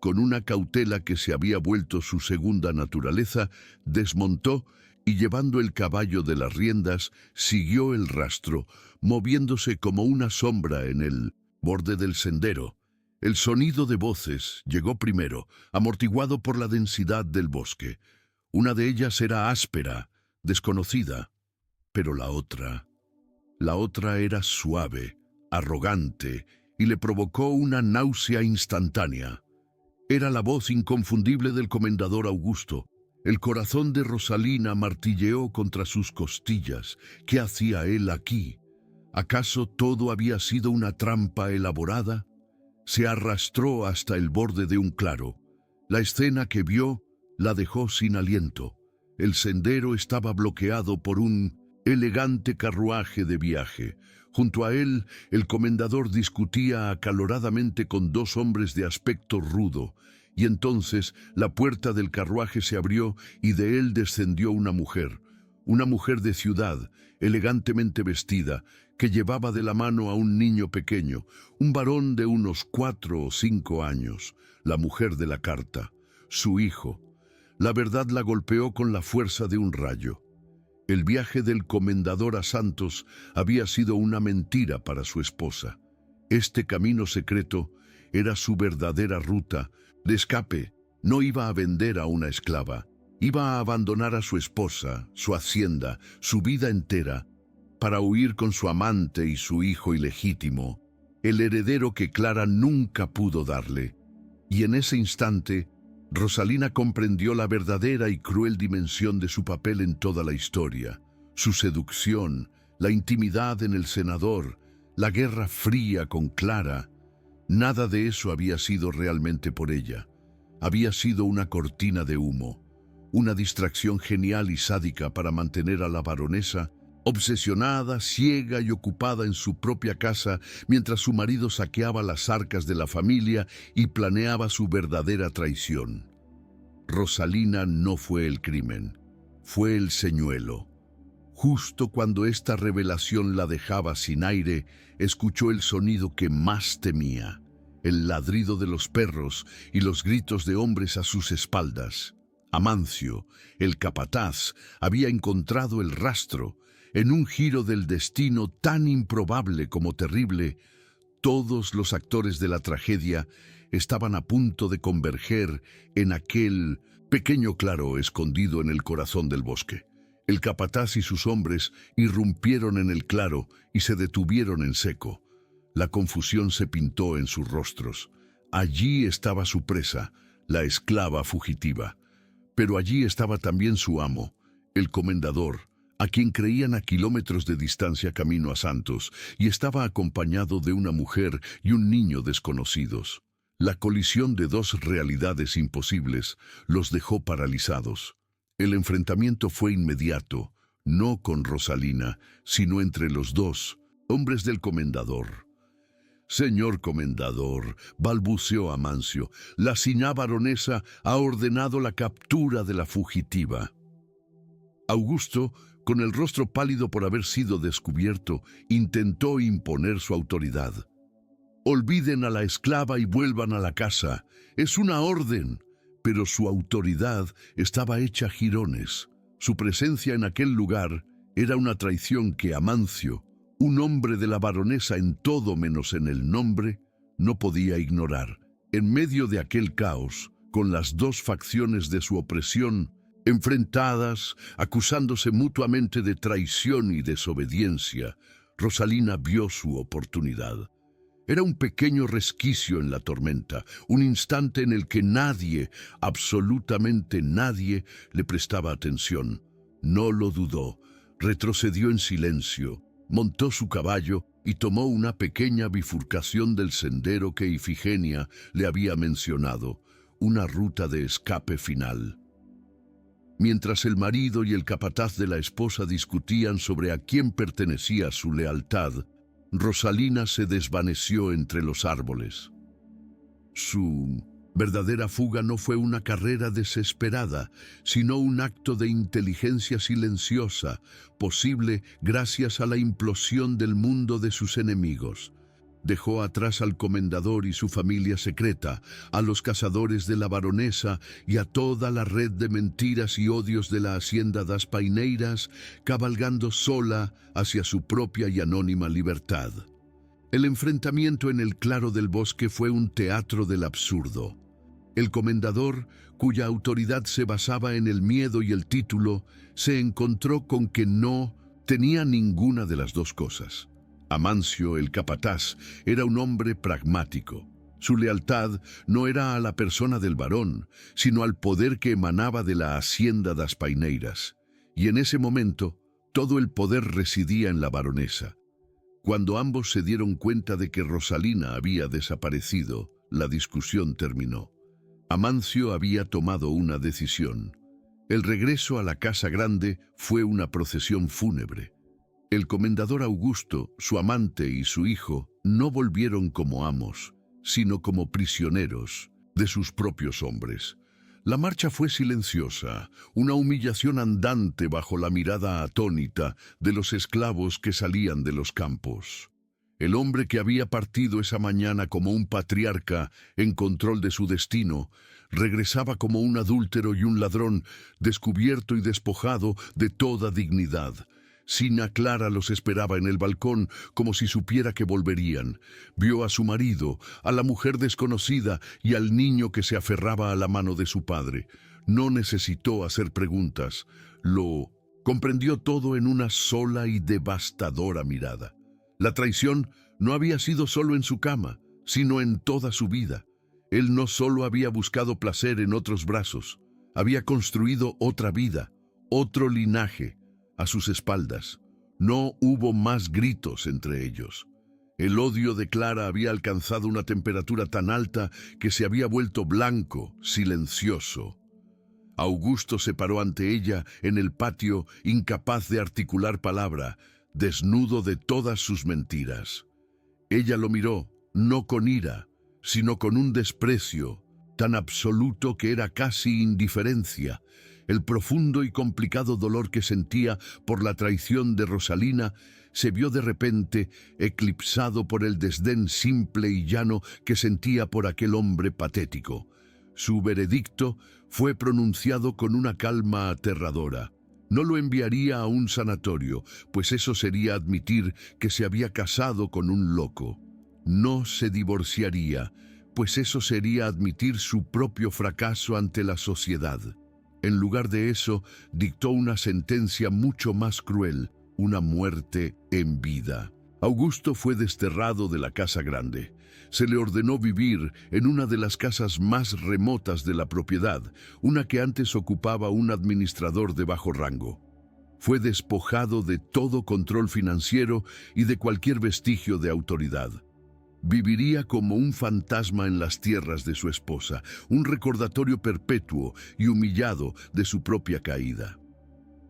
Con una cautela que se había vuelto su segunda naturaleza, desmontó y, llevando el caballo de las riendas, siguió el rastro, moviéndose como una sombra en el borde del sendero. El sonido de voces llegó primero, amortiguado por la densidad del bosque. Una de ellas era áspera, desconocida, pero la otra era suave, arrogante, y le provocó una náusea instantánea. Era la voz inconfundible del comendador Augusto. El corazón de Rosalina martilleó contra sus costillas. ¿Qué hacía él aquí? ¿Acaso todo había sido una trampa elaborada? Se arrastró hasta el borde de un claro. La escena que vio la dejó sin aliento. El sendero estaba bloqueado por un elegante carruaje de viaje. Junto a él, el comendador discutía acaloradamente con dos hombres de aspecto rudo, y entonces la puerta del carruaje se abrió y de él descendió una mujer de ciudad, elegantemente vestida, que llevaba de la mano a un niño pequeño, un varón de unos 4 o 5 años, la mujer de la carta, su hijo. La verdad la golpeó con la fuerza de un rayo. El viaje del comendador a Santos había sido una mentira para su esposa. Este camino secreto era su verdadera ruta de escape. No iba a vender a una esclava. Iba a abandonar a su esposa, su hacienda, su vida entera, para huir con su amante y su hijo ilegítimo, el heredero que Clara nunca pudo darle. Y en ese instante, Rosalina comprendió la verdadera y cruel dimensión de su papel en toda la historia. Su seducción, la intimidad en el senador, la guerra fría con Clara. Nada de eso había sido realmente por ella. Había sido una cortina de humo, una distracción genial y sádica para mantener a la baronesa obsesionada, ciega y ocupada en su propia casa, mientras su marido saqueaba las arcas de la familia y planeaba su verdadera traición. Rosalina no fue el crimen, fue el señuelo. Justo cuando esta revelación la dejaba sin aire, escuchó el sonido que más temía, el ladrido de los perros y los gritos de hombres a sus espaldas. Amancio, el capataz, había encontrado el rastro. En un giro del destino tan improbable como terrible, todos los actores de la tragedia estaban a punto de converger en aquel pequeño claro escondido en el corazón del bosque. El capataz y sus hombres irrumpieron en el claro y se detuvieron en seco. La confusión se pintó en sus rostros. Allí estaba su presa, la esclava fugitiva. Pero allí estaba también su amo, el comendador, a quien creían a kilómetros de distancia camino a Santos, y estaba acompañado de una mujer y un niño desconocidos. La colisión de dos realidades imposibles los dejó paralizados. El enfrentamiento fue inmediato, no con Rosalina, sino entre los dos, hombres del comendador. «Señor comendador», balbuceó Amancio, «la señá baronesa ha ordenado la captura de la fugitiva». Augusto, con el rostro pálido por haber sido descubierto, intentó imponer su autoridad. «Olviden a la esclava y vuelvan a la casa. Es una orden». Pero su autoridad estaba hecha jirones. Su presencia en aquel lugar era una traición que Amancio, un hombre de la baronesa en todo menos en el nombre, no podía ignorar. En medio de aquel caos, con las dos facciones de su opresión enfrentadas, acusándose mutuamente de traición y desobediencia, Rosalina vio su oportunidad. Era un pequeño resquicio en la tormenta, un instante en el que nadie, absolutamente nadie, le prestaba atención. No lo dudó, retrocedió en silencio, montó su caballo y tomó una pequeña bifurcación del sendero que Ifigenia le había mencionado, una ruta de escape final. Mientras el marido y el capataz de la esposa discutían sobre a quién pertenecía su lealtad, Rosalina se desvaneció entre los árboles. Su verdadera fuga no fue una carrera desesperada, sino un acto de inteligencia silenciosa, posible gracias a la implosión del mundo de sus enemigos. Dejó atrás al comendador y su familia secreta, a los cazadores de la baronesa y a toda la red de mentiras y odios de la hacienda das Paineiras, cabalgando sola hacia su propia y anónima libertad. El enfrentamiento en el claro del bosque fue un teatro del absurdo. El comendador, cuya autoridad se basaba en el miedo y el título, se encontró con que no tenía ninguna de las dos cosas. Amancio, el capataz, era un hombre pragmático. Su lealtad no era a la persona del varón, sino al poder que emanaba de la hacienda das Paineiras. Y en ese momento, todo el poder residía en la baronesa. Cuando ambos se dieron cuenta de que Rosalina había desaparecido, la discusión terminó. Amancio había tomado una decisión. El regreso a la casa grande fue una procesión fúnebre. El comendador Augusto, su amante y su hijo no volvieron como amos, sino como prisioneros de sus propios hombres. La marcha fue silenciosa, una humillación andante bajo la mirada atónita de los esclavos que salían de los campos. El hombre que había partido esa mañana como un patriarca en control de su destino, Regresaba como un adúltero y un ladrón, descubierto y despojado de toda dignidad. Sina Clara los esperaba en el balcón como si supiera que volverían. Vio a su marido, a la mujer desconocida y al niño que se aferraba a la mano de su padre. No necesitó hacer preguntas. Lo comprendió todo en una sola y devastadora mirada. La traición no había sido solo en su cama, sino en toda su vida. Él no solo había buscado placer en otros brazos, había construido otra vida, otro linaje a sus espaldas. No hubo más gritos entre ellos. El odio de Clara había alcanzado una temperatura tan alta que se había vuelto blanco, silencioso. Augusto se paró ante ella en el patio, incapaz de articular palabra, desnudo de todas sus mentiras. Ella lo miró, no con ira, sino con un desprecio tan absoluto que era casi indiferencia. El profundo y complicado dolor que sentía por la traición de Rosalina se vio de repente eclipsado por el desdén simple y llano que sentía por aquel hombre patético. Su veredicto fue pronunciado con una calma aterradora. No lo enviaría a un sanatorio, pues eso sería admitir que se había casado con un loco. No se divorciaría, pues eso sería admitir su propio fracaso ante la sociedad. En lugar de eso, dictó una sentencia mucho más cruel, una muerte en vida. Augusto fue desterrado de la casa grande. Se le ordenó vivir en una de las casas más remotas de la propiedad, una que antes ocupaba un administrador de bajo rango. Fue despojado de todo control financiero y de cualquier vestigio de autoridad. Viviría como un fantasma en las tierras de su esposa, un recordatorio perpetuo y humillado de su propia caída.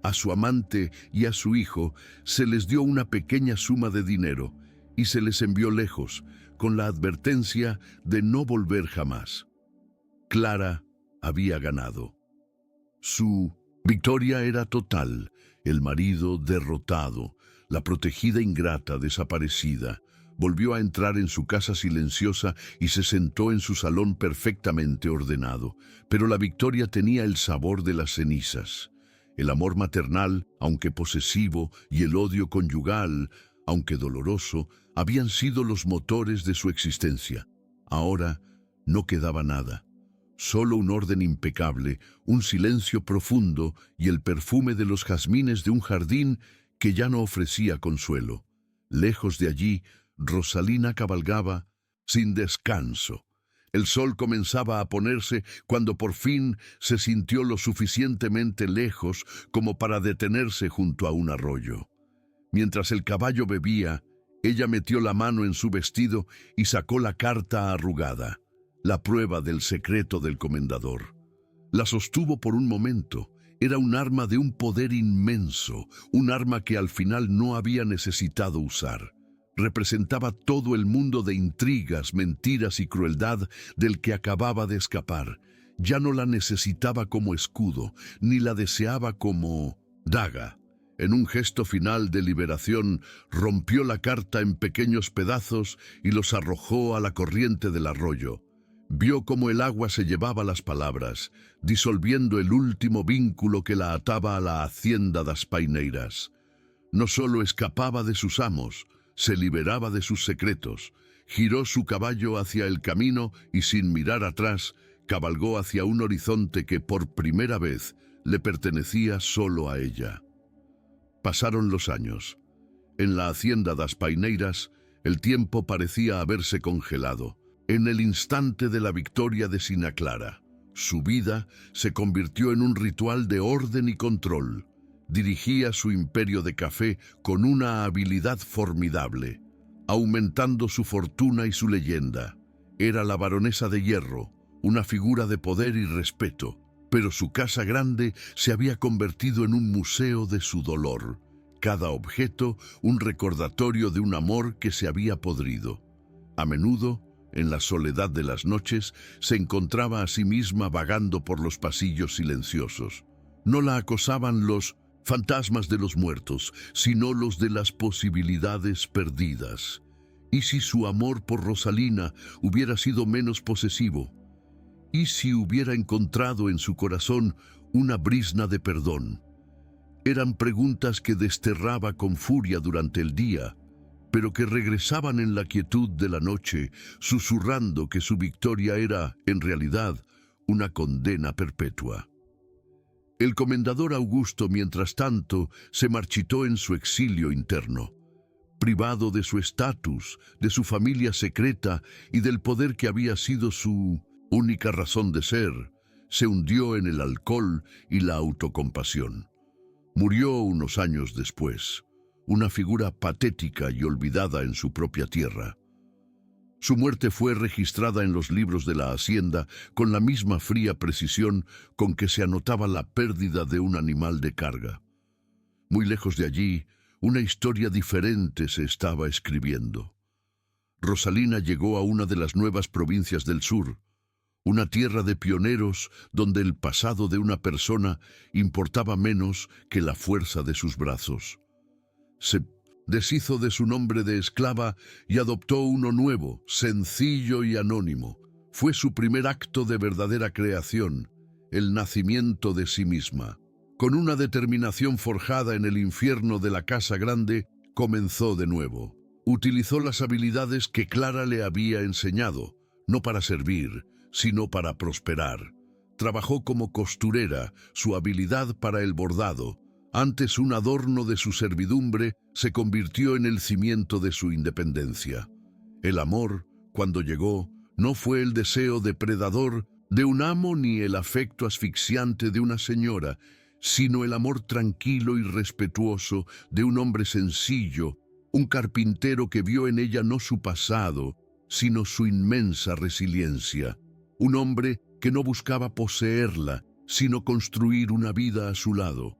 A su amante y a su hijo se les dio una pequeña suma de dinero y se les envió lejos, con la advertencia de no volver jamás. Clara había ganado. Su victoria era total, el marido derrotado, la protegida ingrata desaparecida. Volvió a entrar en su casa silenciosa y se sentó en su salón perfectamente ordenado, pero la victoria tenía el sabor de las cenizas. El amor maternal, aunque posesivo, y el odio conyugal, aunque doloroso, habían sido los motores de su existencia. Ahora no quedaba nada, solo un orden impecable, un silencio profundo y el perfume de los jazmines de un jardín que ya no ofrecía consuelo. Lejos de allí, Rosalina cabalgaba sin descanso. El sol comenzaba a ponerse cuando por fin se sintió lo suficientemente lejos como para detenerse junto a un arroyo. Mientras el caballo bebía, ella metió la mano en su vestido y sacó la carta arrugada, la prueba del secreto del comendador. La sostuvo por un momento. Era un arma de un poder inmenso, un arma que al final no había necesitado usar. Representaba todo el mundo de intrigas, mentiras y crueldad del que acababa de escapar. Ya no la necesitaba como escudo, ni la deseaba como daga. En un gesto final de liberación, rompió la carta en pequeños pedazos y los arrojó a la corriente del arroyo. Vio cómo el agua se llevaba las palabras, disolviendo el último vínculo que la ataba a la hacienda das Paineiras. No solo escapaba de sus amos, se liberaba de sus secretos, giró su caballo hacia el camino y sin mirar atrás, cabalgó hacia un horizonte que por primera vez le pertenecía solo a ella. Pasaron los años. En la hacienda das Paineiras, el tiempo parecía haberse congelado. En el instante de la victoria de Sina Clara, su vida se convirtió en un ritual de orden y control. Dirigía su imperio de café con una habilidad formidable, aumentando su fortuna y su leyenda. Era la baronesa de hierro, una figura de poder y respeto, pero su casa grande se había convertido en un museo de su dolor. Cada objeto un recordatorio de un amor que se había podrido. A menudo, en la soledad de las noches, se encontraba a sí misma vagando por los pasillos silenciosos. No la acosaban los fantasmas de los muertos, sino los de las posibilidades perdidas. ¿Y si su amor por Rosalina hubiera sido menos posesivo? ¿Y si hubiera encontrado en su corazón una brizna de perdón? Eran preguntas que desterraba con furia durante el día, pero que regresaban en la quietud de la noche, susurrando que su victoria era, en realidad, una condena perpetua. El comendador Augusto, mientras tanto, se marchitó en su exilio interno. Privado de su estatus, de su familia secreta y del poder que había sido su única razón de ser, se hundió en el alcohol y la autocompasión. Murió unos años después, una figura patética y olvidada en su propia tierra. Su muerte fue registrada en los libros de la Hacienda con la misma fría precisión con que se anotaba la pérdida de un animal de carga. Muy lejos de allí, una historia diferente se estaba escribiendo. Rosalina llegó a una de las nuevas provincias del sur, una tierra de pioneros donde el pasado de una persona importaba menos que la fuerza de sus brazos. Se deshizo de su nombre de esclava y adoptó uno nuevo, sencillo y anónimo. Fue su primer acto de verdadera creación, el nacimiento de sí misma. Con una determinación forjada en el infierno de la casa grande, comenzó de nuevo. Utilizó las habilidades que Clara le había enseñado, no para servir, sino para prosperar. Trabajó como costurera, su habilidad para el bordado, antes un adorno de su servidumbre, se convirtió en el cimiento de su independencia. El amor, cuando llegó, no fue el deseo depredador de un amo ni el afecto asfixiante de una señora, sino el amor tranquilo y respetuoso de un hombre sencillo, un carpintero que vio en ella no su pasado, sino su inmensa resiliencia. Un hombre que no buscaba poseerla, sino construir una vida a su lado.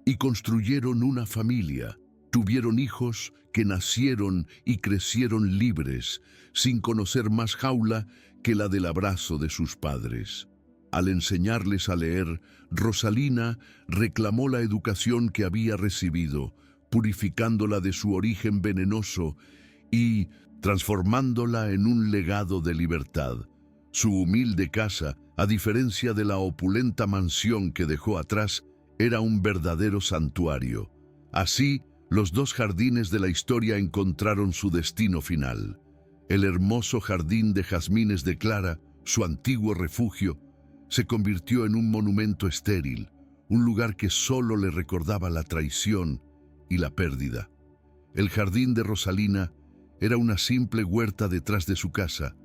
Y construyeron una familia, tuvieron hijos que nacieron y crecieron libres, sin conocer más jaula que la del abrazo de sus padres. Al enseñarles a leer, Rosalina reclamó la educación que había recibido, purificándola de su origen venenoso y transformándola en un legado de libertad. Su humilde casa, a diferencia de la opulenta mansión que dejó atrás, era un verdadero santuario. Así, los dos jardines de la historia encontraron su destino final. El hermoso jardín de jazmines de Clara, su antiguo refugio, se convirtió en un monumento estéril, un lugar que solo le recordaba la traición y la pérdida. El jardín de Rosalina era una simple huerta detrás de su casa,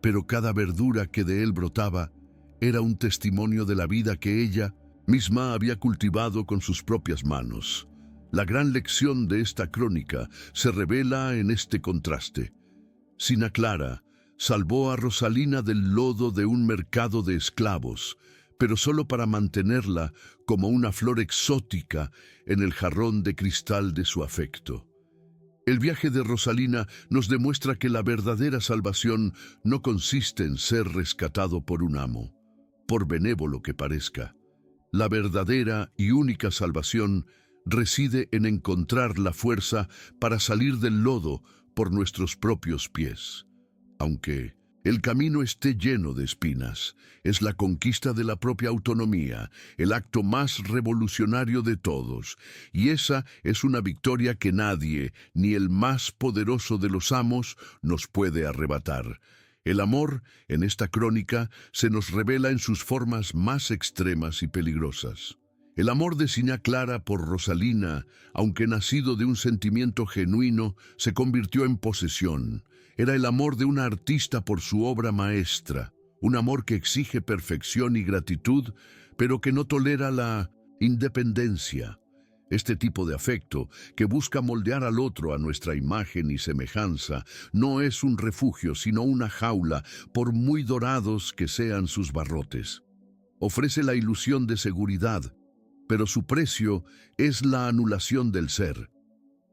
pero cada verdura que de él brotaba era un testimonio de la vida que ella misma había cultivado con sus propias manos. La gran lección de esta crónica se revela en este contraste. Sina Clara salvó a Rosalina del lodo de un mercado de esclavos, pero solo para mantenerla como una flor exótica en el jarrón de cristal de su afecto. El viaje de Rosalina nos demuestra que la verdadera salvación no consiste en ser rescatado por un amo, por benévolo que parezca. La verdadera y única salvación reside en encontrar la fuerza para salir del lodo por nuestros propios pies. Aunque el camino esté lleno de espinas, es la conquista de la propia autonomía, el acto más revolucionario de todos, y esa es una victoria que nadie, ni el más poderoso de los amos, nos puede arrebatar. El amor, en esta crónica, se nos revela en sus formas más extremas y peligrosas. El amor de Sina Clara por Rosalina, aunque nacido de un sentimiento genuino, se convirtió en posesión. Era el amor de una artista por su obra maestra, un amor que exige perfección y gratitud, pero que no tolera la independencia. Este tipo de afecto, que busca moldear al otro a nuestra imagen y semejanza, no es un refugio, sino una jaula, por muy dorados que sean sus barrotes. Ofrece la ilusión de seguridad, pero su precio es la anulación del ser.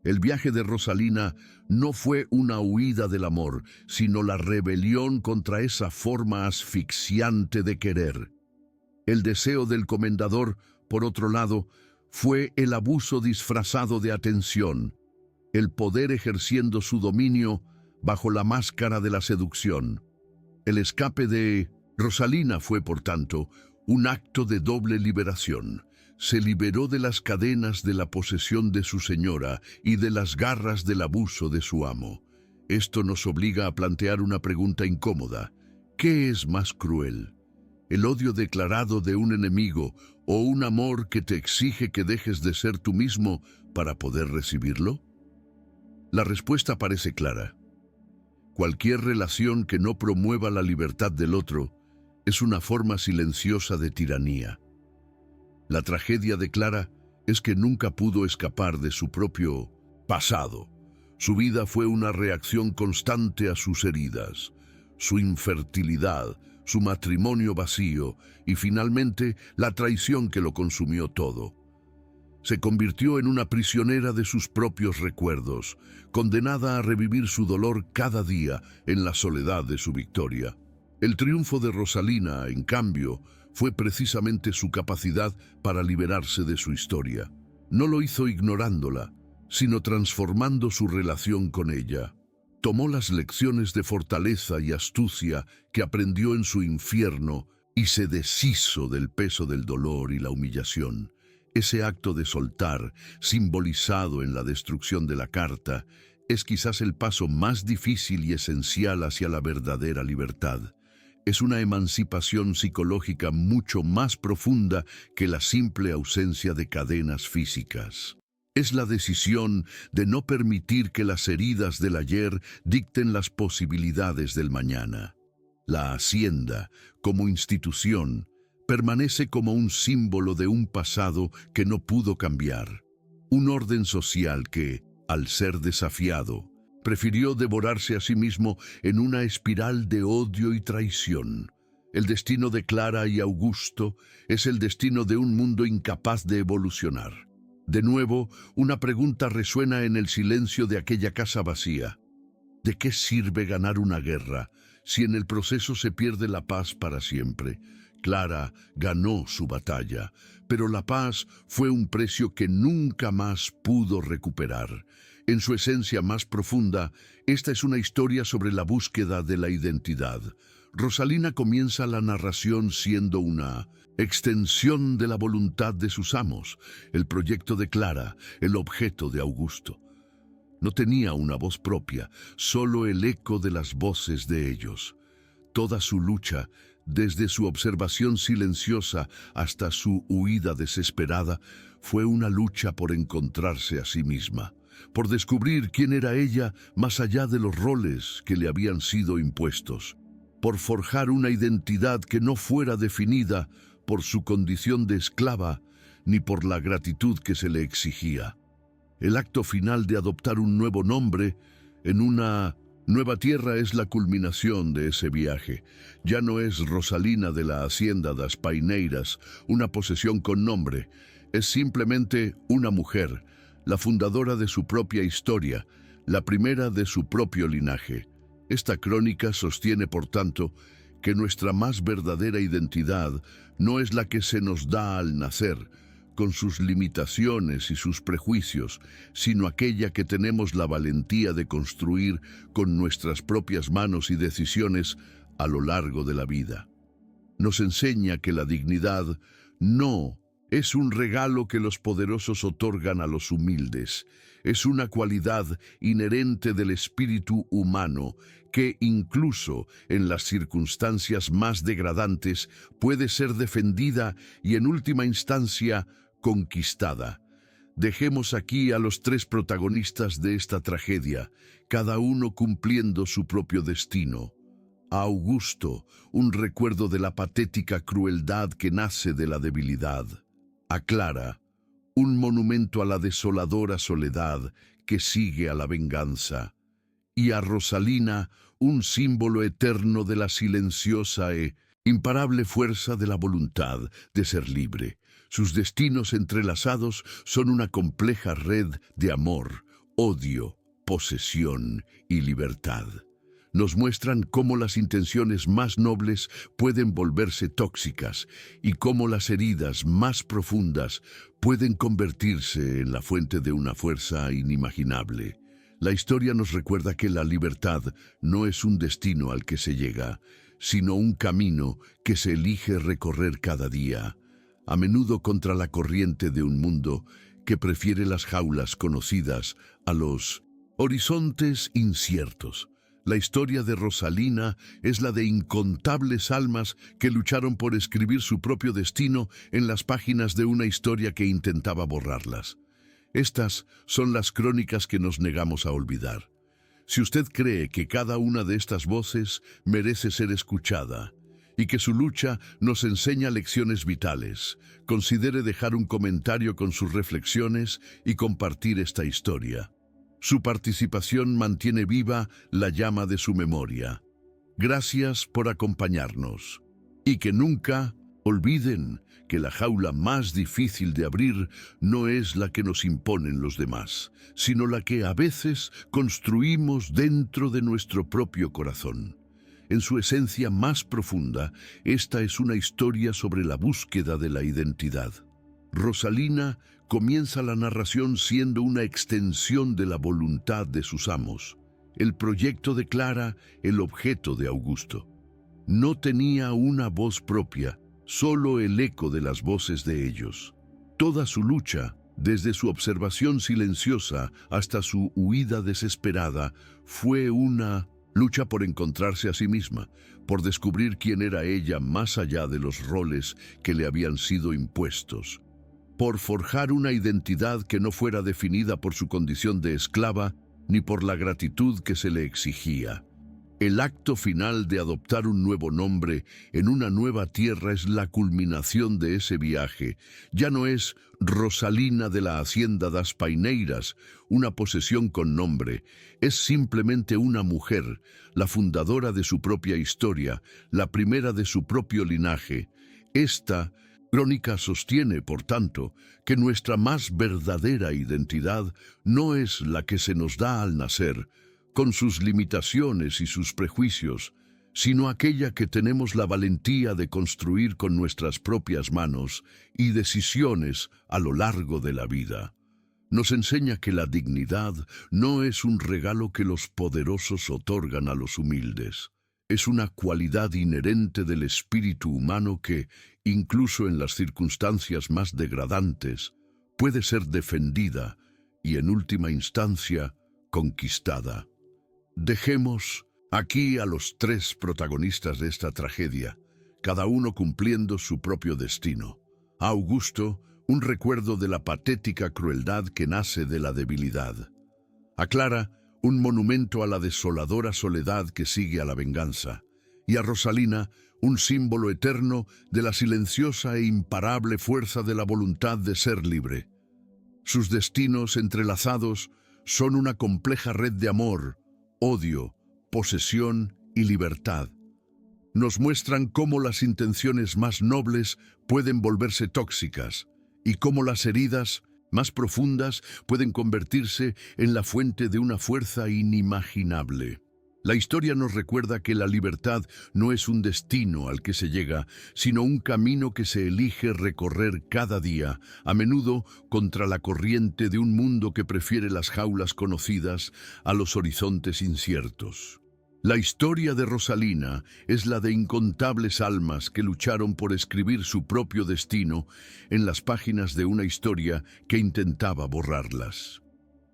El viaje de Rosalina no fue una huida del amor, sino la rebelión contra esa forma asfixiante de querer. El deseo del comendador, por otro lado, fue el abuso disfrazado de atención, el poder ejerciendo su dominio bajo la máscara de la seducción. El escape de Rosalina fue, por tanto, un acto de doble liberación. Se liberó de las cadenas de la posesión de su señora y de las garras del abuso de su amo. Esto nos obliga a plantear una pregunta incómoda. ¿Qué es más cruel? ¿El odio declarado de un enemigo o un amor que te exige que dejes de ser tú mismo para poder recibirlo? La respuesta parece clara. Cualquier relación que no promueva la libertad del otro es una forma silenciosa de tiranía. La tragedia de Clara es que nunca pudo escapar de su propio pasado. Su vida fue una reacción constante a sus heridas, su infertilidad, su matrimonio vacío y finalmente la traición que lo consumió todo. Se convirtió en una prisionera de sus propios recuerdos, condenada a revivir su dolor cada día en la soledad de su victoria. El triunfo de Rosalina, en cambio, fue precisamente su capacidad para liberarse de su historia. No lo hizo ignorándola, sino transformando su relación con ella. Tomó las lecciones de fortaleza y astucia que aprendió en su infierno y se deshizo del peso del dolor y la humillación. Ese acto de soltar, simbolizado en la destrucción de la carta, es quizás el paso más difícil y esencial hacia la verdadera libertad. Es una emancipación psicológica mucho más profunda que la simple ausencia de cadenas físicas. Es la decisión de no permitir que las heridas del ayer dicten las posibilidades del mañana. La hacienda, como institución, permanece como un símbolo de un pasado que no pudo cambiar. Un orden social que, al ser desafiado, prefirió devorarse a sí mismo en una espiral de odio y traición. El destino de Clara y Augusto es el destino de un mundo incapaz de evolucionar. De nuevo, una pregunta resuena en el silencio de aquella casa vacía. ¿De qué sirve ganar una guerra si en el proceso se pierde la paz para siempre? Clara ganó su batalla, pero la paz fue un precio que nunca más pudo recuperar. En su esencia más profunda, esta es una historia sobre la búsqueda de la identidad. Rosalina comienza la narración siendo una extensión de la voluntad de sus amos, el proyecto de Clara, el objeto de Augusto. No tenía una voz propia, solo el eco de las voces de ellos. Toda su lucha, desde su observación silenciosa hasta su huida desesperada, fue una lucha por encontrarse a sí misma, por descubrir quién era ella más allá de los roles que le habían sido impuestos, por forjar una identidad que no fuera definida por su condición de esclava ni por la gratitud que se le exigía. El acto final de adoptar un nuevo nombre en una nueva tierra es la culminación de ese viaje. Ya no es Rosalina de la Hacienda das Paineiras, una posesión con nombre. Es simplemente una mujer, la fundadora de su propia historia, la primera de su propio linaje. Esta crónica sostiene, por tanto, que nuestra más verdadera identidad no es la que se nos da al nacer, con sus limitaciones y sus prejuicios, sino aquella que tenemos la valentía de construir con nuestras propias manos y decisiones a lo largo de la vida. Nos enseña que la dignidad no es un regalo que los poderosos otorgan a los humildes, es una cualidad inherente del espíritu humano que incluso en las circunstancias más degradantes puede ser defendida y en última instancia conquistada. Dejemos aquí a los tres protagonistas de esta tragedia, cada uno cumpliendo su propio destino. A Augusto, un recuerdo de la patética crueldad que nace de la debilidad. A Clara, un monumento a la desoladora soledad que sigue a la venganza. Y a Rosalina, un símbolo eterno de la silenciosa e imparable fuerza de la voluntad de ser libre. Sus destinos entrelazados son una compleja red de amor, odio, posesión y libertad. Nos muestran cómo las intenciones más nobles pueden volverse tóxicas y cómo las heridas más profundas pueden convertirse en la fuente de una fuerza inimaginable. La historia nos recuerda que la libertad no es un destino al que se llega, sino un camino que se elige recorrer cada día, a menudo contra la corriente de un mundo que prefiere las jaulas conocidas a los horizontes inciertos. La historia de Rosalina es la de incontables almas que lucharon por escribir su propio destino en las páginas de una historia que intentaba borrarlas. Estas son las crónicas que nos negamos a olvidar. Si usted cree que cada una de estas voces merece ser escuchada y que su lucha nos enseña lecciones vitales, considere dejar un comentario con sus reflexiones y compartir esta historia. Su participación mantiene viva la llama de su memoria. Gracias por acompañarnos. Y que nunca olviden que la jaula más difícil de abrir no es la que nos imponen los demás, sino la que a veces construimos dentro de nuestro propio corazón. En su esencia más profunda, esta es una historia sobre la búsqueda de la identidad. Rosalina comienza la narración siendo una extensión de la voluntad de sus amos. El proyecto de Clara, el objeto de Augusto. No tenía una voz propia, solo el eco de las voces de ellos. Toda su lucha, desde su observación silenciosa hasta su huida desesperada, fue una lucha por encontrarse a sí misma, por descubrir quién era ella más allá de los roles que le habían sido impuestos, por forjar una identidad que no fuera definida por su condición de esclava ni por la gratitud que se le exigía. El acto final de adoptar un nuevo nombre en una nueva tierra es la culminación de ese viaje. Ya no es Rosalina de la Hacienda das Paineiras, una posesión con nombre. Es simplemente una mujer, la fundadora de su propia historia, la primera de su propio linaje. Esta crónica sostiene, por tanto, que nuestra más verdadera identidad no es la que se nos da al nacer, con sus limitaciones y sus prejuicios, sino aquella que tenemos la valentía de construir con nuestras propias manos y decisiones a lo largo de la vida. Nos enseña que la dignidad no es un regalo que los poderosos otorgan a los humildes. Es una cualidad inherente del espíritu humano que, incluso en las circunstancias más degradantes, puede ser defendida y, en última instancia, conquistada. Dejemos aquí a los tres protagonistas de esta tragedia, cada uno cumpliendo su propio destino. A Augusto, un recuerdo de la patética crueldad que nace de la debilidad. A Clara, un monumento a la desoladora soledad que sigue a la venganza. Y a Rosalina, un símbolo eterno de la silenciosa e imparable fuerza de la voluntad de ser libre. Sus destinos entrelazados son una compleja red de amor, odio, posesión y libertad. Nos muestran cómo las intenciones más nobles pueden volverse tóxicas y cómo las heridas más profundas pueden convertirse en la fuente de una fuerza inimaginable. La historia nos recuerda que la libertad no es un destino al que se llega, sino un camino que se elige recorrer cada día, a menudo contra la corriente de un mundo que prefiere las jaulas conocidas a los horizontes inciertos. La historia de Rosalina es la de incontables almas que lucharon por escribir su propio destino en las páginas de una historia que intentaba borrarlas.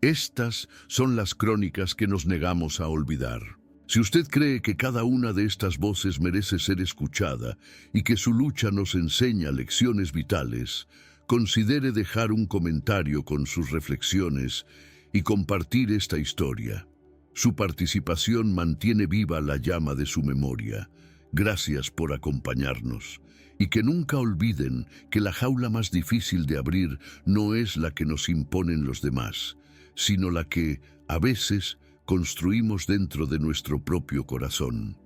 Estas son las crónicas que nos negamos a olvidar. Si usted cree que cada una de estas voces merece ser escuchada y que su lucha nos enseña lecciones vitales, considere dejar un comentario con sus reflexiones y compartir esta historia. Su participación mantiene viva la llama de su memoria. Gracias por acompañarnos. Y que nunca olviden que la jaula más difícil de abrir no es la que nos imponen los demás, sino la que, a veces, construimos dentro de nuestro propio corazón.